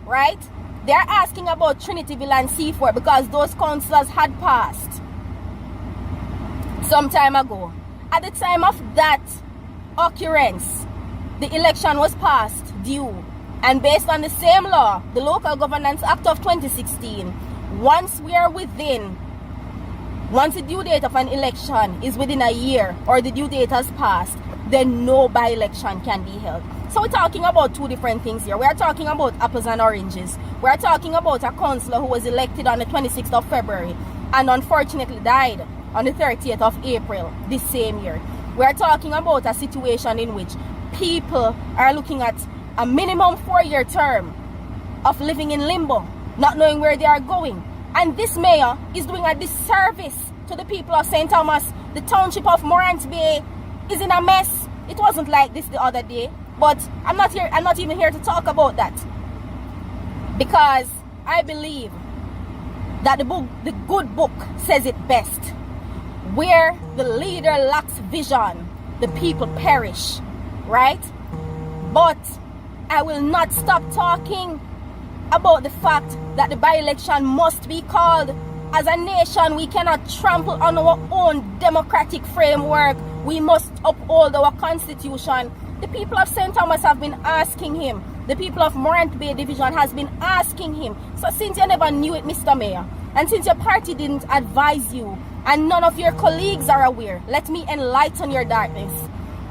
right? They're asking about Trinityville and Seaford because those councillors had passed some time ago. At the time of that occurrence, the election was past due, and based on the same law, the Local Governance Act of 2016, once the due date of an election is within a year or the due date has passed, then no by-election can be held. So we're talking about two different things here. We're talking about apples and oranges. We're talking about a councillor who was elected on the 26th of February and unfortunately died on the 30th of April this same year. We're talking about a situation in which people are looking at a minimum 4-year term of living in limbo, not knowing where they are going. And this mayor is doing a disservice to the people of St. Thomas. The township of Morant Bay is in a mess. It wasn't like this the other day, but I'm not even here to talk about that, because I believe that the good book says it best. Where the leader lacks vision, the people perish, right? But I will not stop talking about the fact that the by-election must be called As a nation, we cannot trample on our own democratic framework. We must uphold our constitution. The people of St. Thomas have been asking him. The people of Morant Bay Division has been asking him. So since you never knew it, Mr. Mayor, and since your party didn't advise you, and none of your colleagues are aware, let me enlighten your darkness.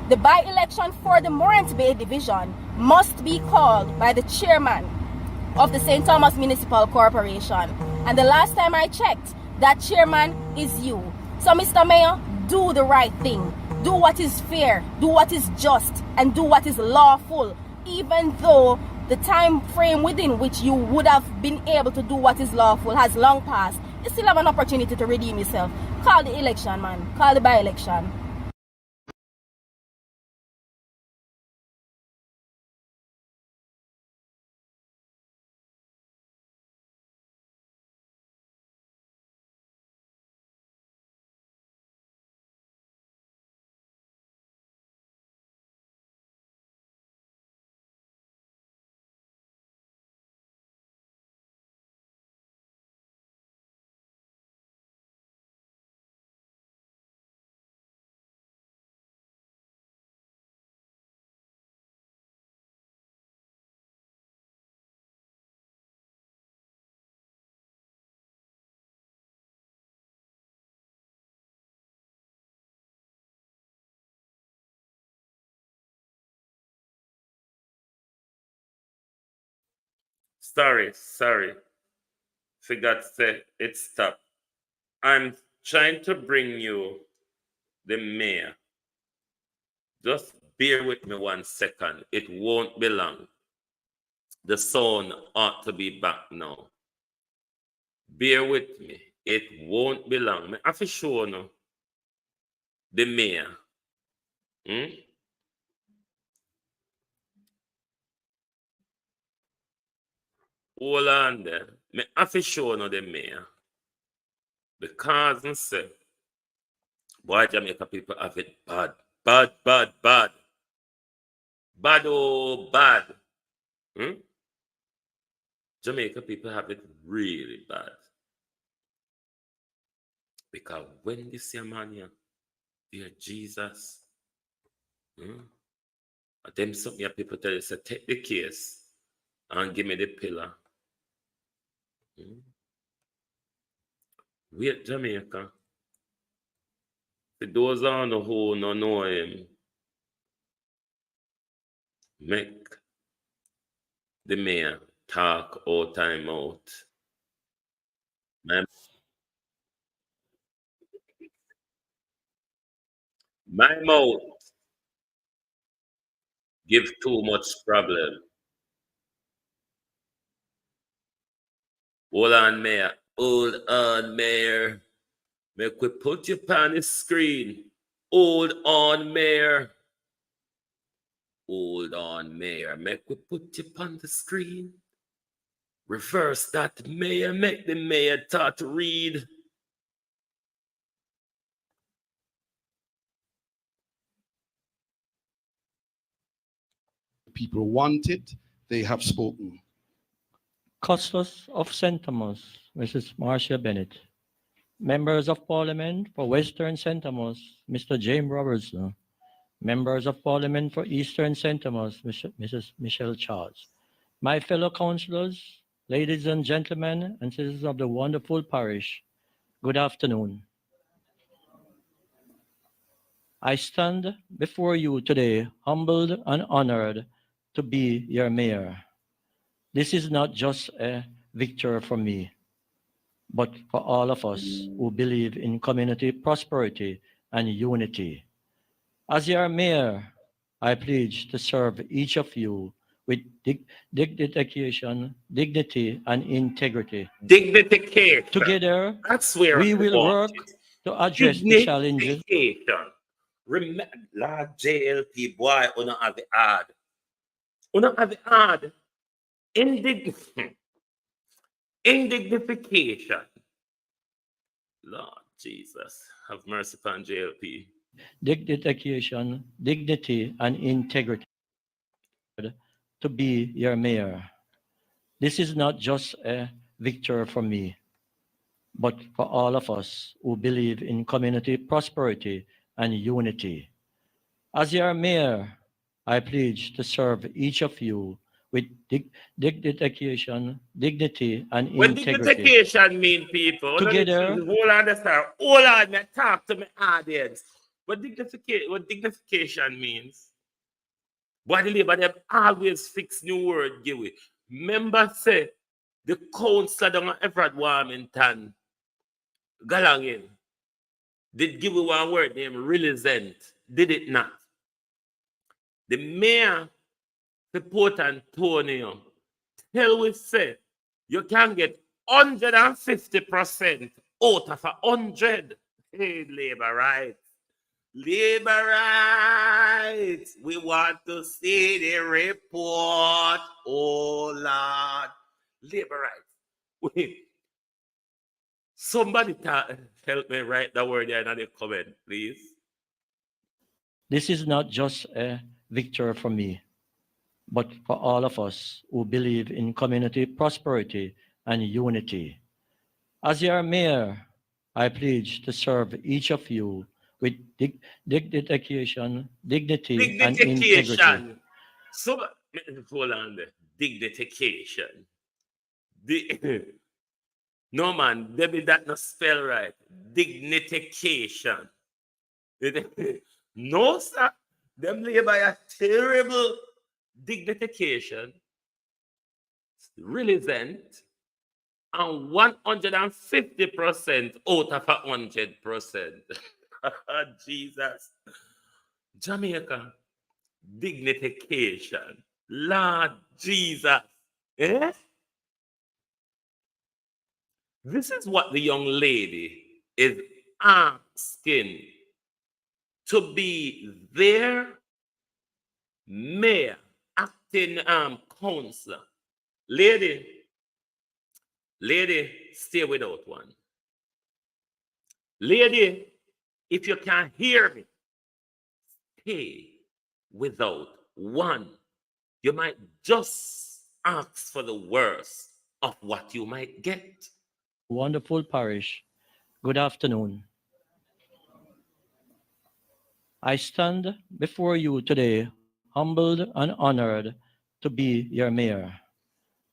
The by-election for the Morant Bay Division must be called by the chairman of the St. Thomas Municipal Corporation. And the last time I checked, that chairman is you. So Mr. Mayor, do the right thing. Do what is fair, do what is just, and do what is lawful. Even though the time frame within which you would have been able to do what is lawful has long passed, you still have an opportunity to redeem yourself. Call the election, man. Call the by-election. Sorry. Forgot to say it stopped. I'm trying to bring you the mayor. Just bear with me 1 second. It won't be long. The sound ought to be back now. Bear with me. It won't be long. I have to show you the mayor. Hold on there. I have to show you the mayor. Because I say, boy, Jamaica people have it bad. Bad. Bad, oh, bad. Jamaica people have it really bad. Because when this young man here, dear Jesus, them some your people tell you, say, take the case and give me the pillar. Wait, Jamaica. For those on the who don't know him, make the mayor talk all time out. My mouth give too much problem. Hold on, Mayor. Hold on, Mayor. Make we put you on the screen. Hold on, Mayor. Hold on, Mayor. Make we put you on the screen. Reverse that, Mayor. Make the Mayor start to read. People want it, they have spoken. Custos of St. Thomas, Mrs. Marcia Bennett. Members of Parliament for Western St. Thomas, Mr. James Robertson. Members of Parliament for Eastern St. Thomas, Mrs. Michelle Charles. My fellow councillors, ladies and gentlemen, and citizens of the wonderful parish, good afternoon. I stand before you today humbled and honored to be your mayor. This is not just a victory for me, but for all of us who believe in community prosperity and unity. As your mayor, I pledge to serve each of you with dedication, dignity, and integrity. Dignification. Together, That's where we will work to address the challenges. Remember, Lord JLP, boy, you don't have it hard. You don't have it hard. Indignification. Lord Jesus, have mercy upon JLP. Dedication, dignity, and integrity to be your mayor. This is not just a victory for me, but for all of us who believe in community prosperity and unity. As your mayor, I pledge to serve each of you with dedication, dignity, and What integrity. dignification mean, people? Together, Hold on, sir. Hold on, me talk to my audience. What dignification means? But the labor them always fix new word give it. Remember say the councillor down at Everett Warmington, Galangin, did give you one word named relisent. Did it not? The mayor for Port Antonio tell we say you can get 150% out of 100. Hey, labor rights. Labor rights. We want to see the report. Oh, Lord. Labor rights. Wait. Somebody help me write the word there in the comment, please. this is not just a victory for me, but for all of us who believe in community prosperity and unity. As your mayor, I pledge to serve each of you with dedication, dignity, and integrity. Dignification. So, hold on there. Dignification. No, man, maybe that not spell right. Dignification. No, sir. Them labor a terrible dignification, relisent, and 150% out of 100%. Jesus. Jamaica, dignification. Lord Jesus. Eh? This is what the young lady is asking to be their mayor, acting councillor. Lady, stay without one. Lady, if you can't hear me, stay without one. You might just ask for the worst of what you might get. Wonderful parish, good afternoon. I stand before you today humbled and honored to be your mayor.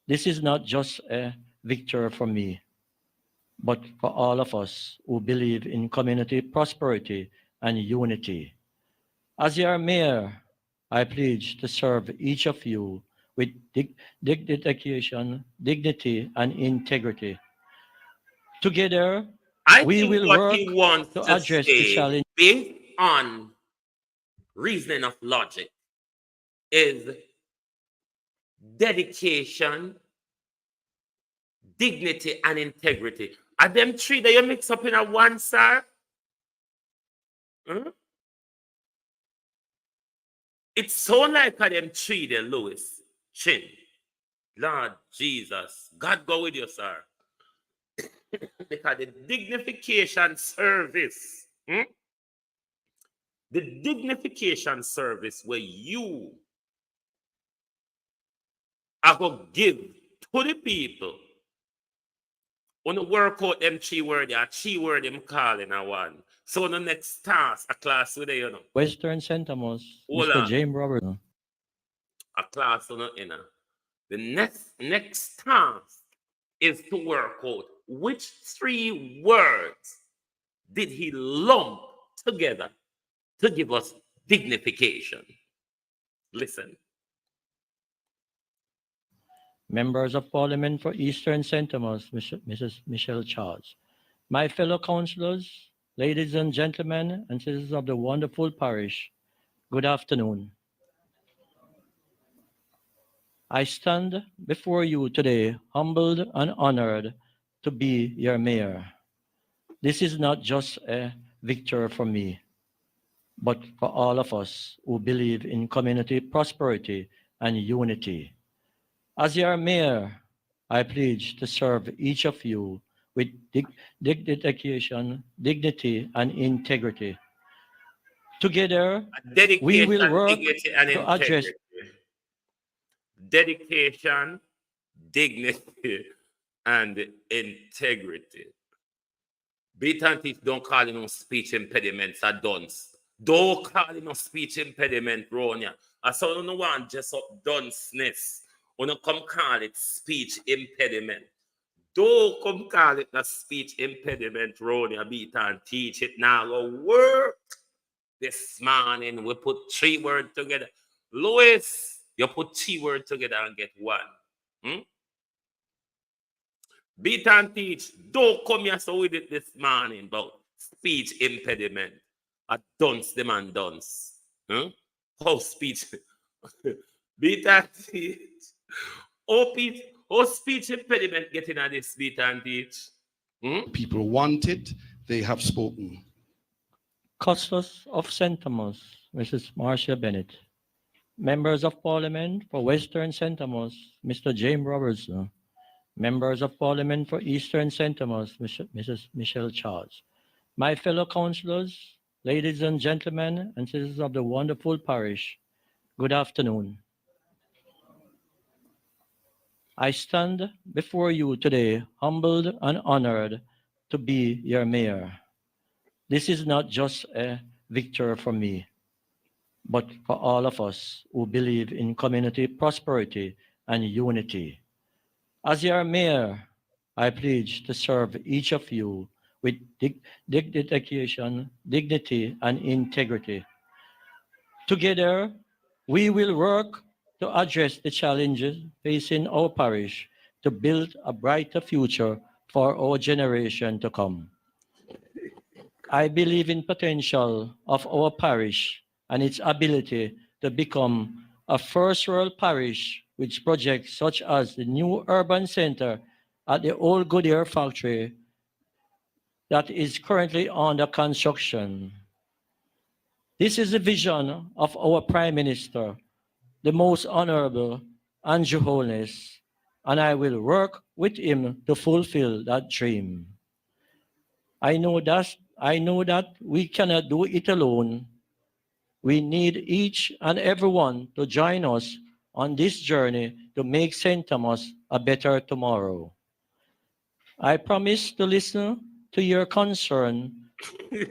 This is not just a victory for me, but for all of us who believe in community prosperity and unity. As your mayor, I pledge to serve each of you with dedication, dignity, and integrity. Together, we think will what work he wants to to address the say, challenge based on reasoning of logic, is dedication, dignity, and integrity. Are them three that you mix up in a one, sir? It's so like them three there, Louis. Chin. Lord Jesus. God go with you, sir. Because the dignification service, the dignification service where you are going to give to the people when you work out them three words, them calling a one. So the next task, a class with you know. Western St. Thomas, Hold Mr. on. James Roberts. A class on the inner. The next task is to work out which three words did he lump together to give us dignification. Listen. Members of Parliament for Eastern St. Thomas, Mrs. Michelle Charles. My fellow councillors, ladies and gentlemen, and citizens of the wonderful parish, good afternoon. I stand before you today humbled and honored to be your mayor. This is not just a victory for me, but for all of us who believe in community prosperity and unity. As your mayor, I pledge to serve each of you with dedication, dignity, and integrity. Together, we will work to address dedication, dignity, and integrity. Beat and teach don't call it no speech impediments or dunce. Don't call it no speech impediment, Ronya. I saw no one just up dunceness. Wanna come call it speech impediment. Don't come call it a speech impediment, Ronya. Beat and teach it now. Go work. This morning we put 3 words together. Louis, you put 3 words together and get 1. Beat and teach. Don't come here so with it this morning about speech impediment. I dunce them and dunce. How speech? Beat and teach. Oh, speech impediment getting at this beat and teach. People want it, they have spoken. Custos of St. Thomas, Mrs. Marcia Bennett. Members of Parliament for Western St. Thomas, Mr. James Robertson. Members of Parliament for Eastern St. Thomas, Mrs. Michelle Charles. My fellow councillors, ladies and gentlemen, and citizens of the wonderful parish, good afternoon. I stand before you today humbled and honored to be your mayor. This is not just a victory for me, but for all of us who believe in community prosperity and unity. As your mayor, I pledge to serve each of you with dedication, dignity, and integrity. Together, we will work to address the challenges facing our parish to build a brighter future for our generation to come. I believe in potential of our parish and its ability to become a first-world parish with projects such as the new urban center at the old Goodyear factory that is currently under construction. This is the vision of our Prime Minister, the Most Honorable Andrew Holness, and I will work with him to fulfill that dream. I know that we cannot do it alone. We need each and everyone to join us on this journey to make St. Thomas a better tomorrow. I promise to listen to your concern,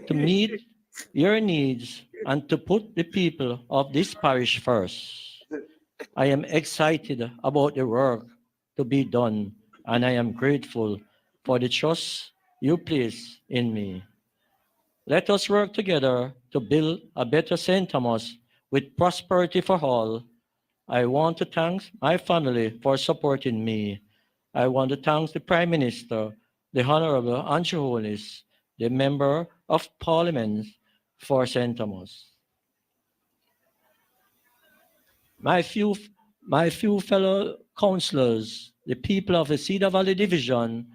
to meet your needs, and to put the people of this parish first. I am excited about the work to be done, and I am grateful for the trust you place in me. Let us work together to build a better St. Thomas with prosperity for all. I want to thank my family for supporting me. I want to thank the Prime Minister, the Honorable Andrew Holness, the Member of Parliament for St. Thomas. My few fellow councillors, the people of the Cedar Valley Division,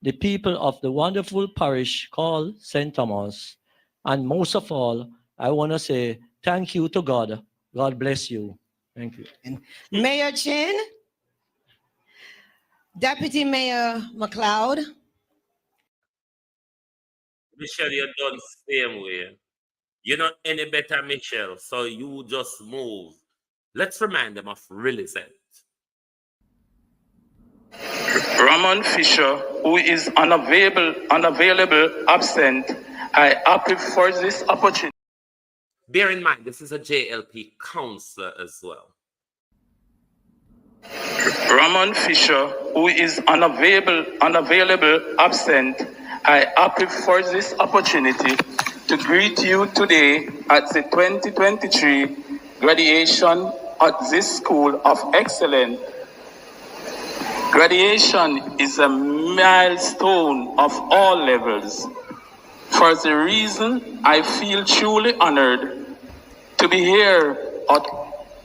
the people of the wonderful parish called St. Thomas, and most of all, I want to say thank you to God. God bless you. Thank you. Mayor Chin, Deputy Mayor McLeod. Michelle, you done same way. You're not any better, Michelle, so you just move. Let's remind them of Relicent. Ramon Fisher, who is unavailable, absent. I appeal for this opportunity. Bear in mind, this is a JLP councillor as well. Ramon Fisher, who is unavailable, absent. I appeal for this opportunity to greet you today at the 2023 graduation at this School of Excellence. Graduation is a milestone of all levels. For the reason, I feel truly honored to be here at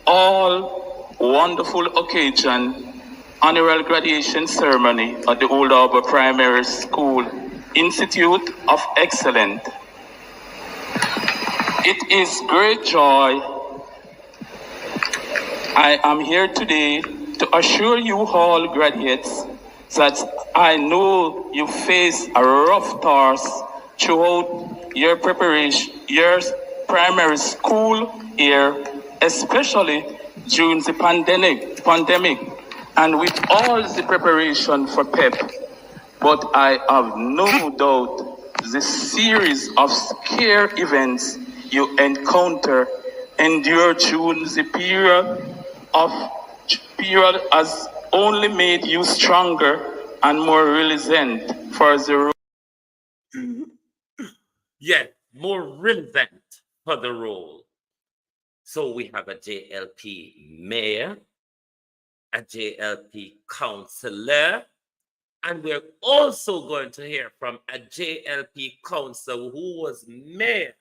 all wonderful occasion, annual graduation ceremony at the Old Harbour Primary School Institute of Excellence. It is great joy. I am here today to assure you all graduates that I know you face a rough task throughout your preparation, your primary school year, especially during the pandemic, and with all the preparation for PEP. But I have no doubt the series of scare events you encounter endure through the period has only made you stronger and more resilient for the road. Yeah, more relevant for the role. So we have a JLP mayor, a JLP councillor, and we're also going to hear from a JLP councillor who was mayor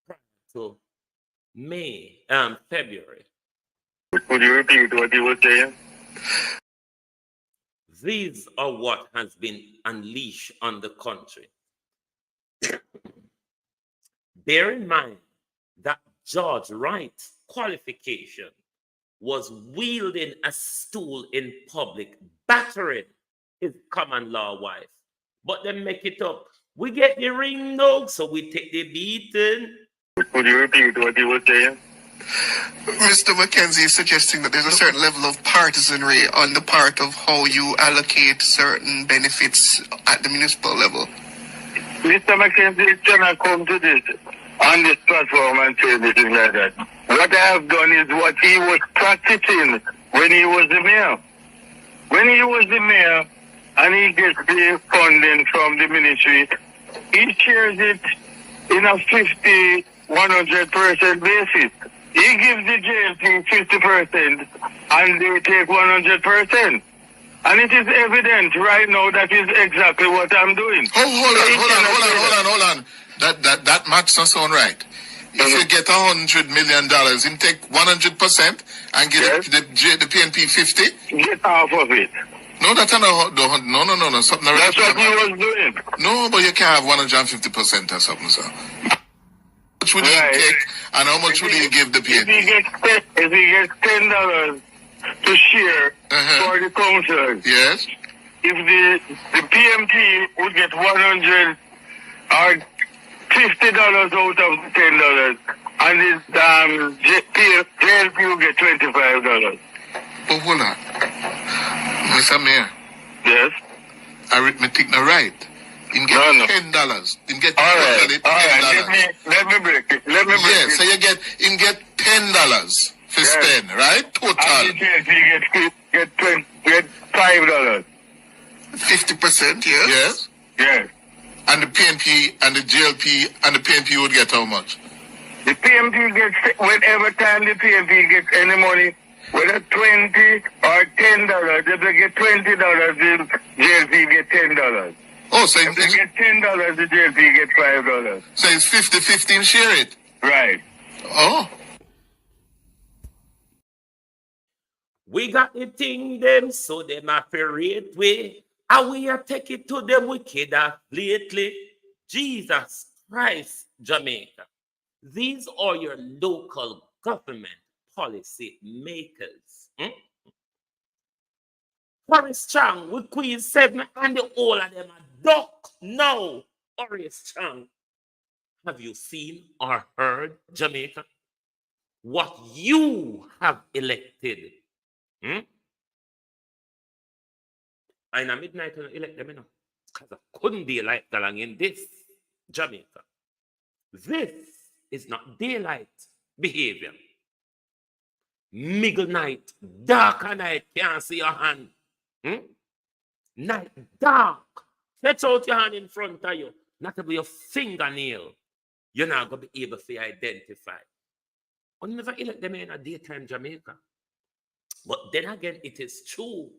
prior to February. Could you repeat what you were saying? These are what has been unleashed on the country. Bear in mind that George Wright's qualification was wielding a stool in public, battering his common law wife. But they make it up. We get the ring dog, so we take the beating. Could you repeat what you were saying? Mr. McKenzie is suggesting that there's a certain level of partisanry on the part of how you allocate certain benefits at the municipal level. Mr. McKenzie cannot come to this on this platform and say anything like that. What I have done is what he was practicing when he was the mayor. When he was the mayor and he gets the funding from the ministry, he shares it in a 50, 100% basis. He gives the JLP 50% and they take 100%. And it is evident right now that is exactly what I'm doing. Hold on. That maths doesn't sound right. If you get $100 million, him take 100% and give the PNP 50? Get half of it. No, that's not no. Something that's what he was doing. No, but you can't have 150% or something, sir. How much would he take and how much would he give the PNP? If he gets $10 to share for the council, yes. If the PMP would get 100 or $50 out of the $10, and the JLP will get $25. But hold on, Mr. Mayor. Yes. Arithmetic not right. Him get $10. Him get all right. Let me break it. Yes, so you get $10 for spend, right? Total. And the JLP get $5. 50%, yes? Yes. And the PNP and the JLP and the PNP would get how much? The PNP gets, whenever time the PNP gets any money, whether $20 or $10, if they get $20, the JLP get $10. Oh, so if they get $10, the JLP get $5. So it's 50-50 share it? Right. Oh. We got the thing them, so them operate way. And we are take it to them wicked lately. Jesus Christ, Jamaica. These are your local government policy makers. Horace Chang with Queen 7 and the all of them are duck now. Horace Chang. Have you seen or heard, Jamaica, what you have elected? And at midnight, I elect them, because I couldn't daylight along in this Jamaica. This is not daylight behavior. Middle night, darker night, can't see your hand. Night, dark. Stretch out your hand in front of you, not about your fingernail. You're not going to be able to identify. I never elect them in a daytime Jamaica. But then again, it is true.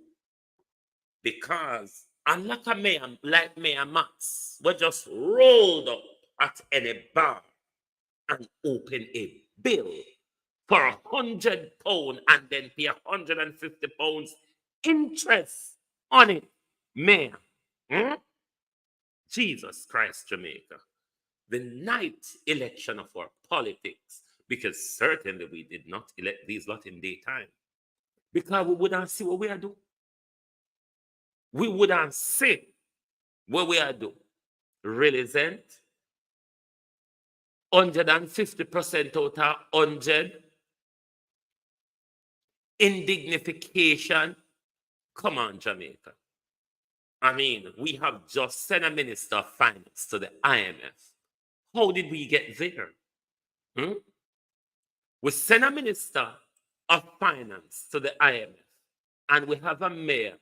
Because unlike a mayor, like Mayor Max, we just rolled up at any bar and open a bill for £100 and then pay £150 interest on it. Mayor. Jesus Christ, Jamaica. The night election of our politics, because certainly we did not elect these lot in daytime. Because we wouldn't see what we are doing. We wouldn't see what we are doing. Represent 150% out of 100. Indignification. Come on, Jamaica. I mean, we have just sent a Minister of Finance to the IMF. How did we get there? We sent a Minister of Finance to the IMF, and we have a mayor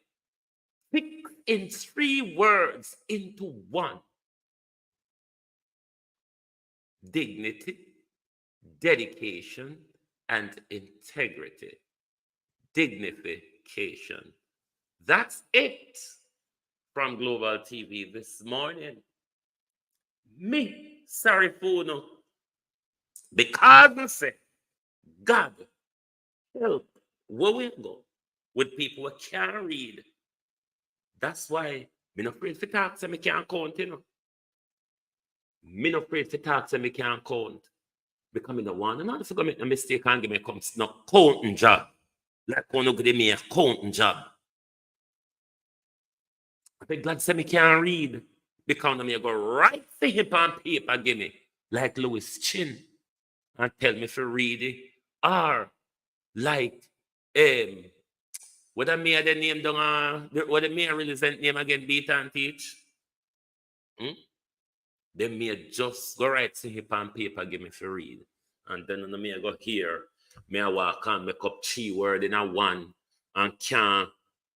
fixed in 3 words into one: dignity, dedication, and integrity. Dignification. That's it from Global TV this morning. Me, sorry for no. Because I say, God help where we go with people who can't read. That's why me not afraid to talk so me can't count, you know. Me not afraid to talk so me can't count. Because me no want not to make a mistake and give me no counting job. Like when you give me a counting job. I think God say me can't read. Because me go right for him on paper give me. Like Louis Chin. And tell me to read it. Or like what I mean the name down what I mean really sent name again, Beat and Teach. Then me just go right to hip on paper give me to read. And then when me go here, me I walk and make up 3 words in a one and can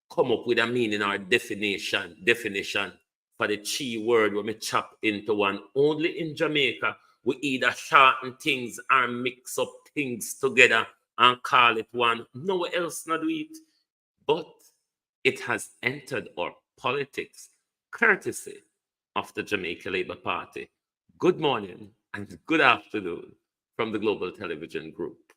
come up with a meaning or definition for the 3 word when me chop into one. Only in Jamaica we either shorten things or mix up things together and call it one. Nowhere else not do it. But it has entered our politics courtesy of the Jamaica Labour Party. Good morning and good afternoon from the Global Television Group.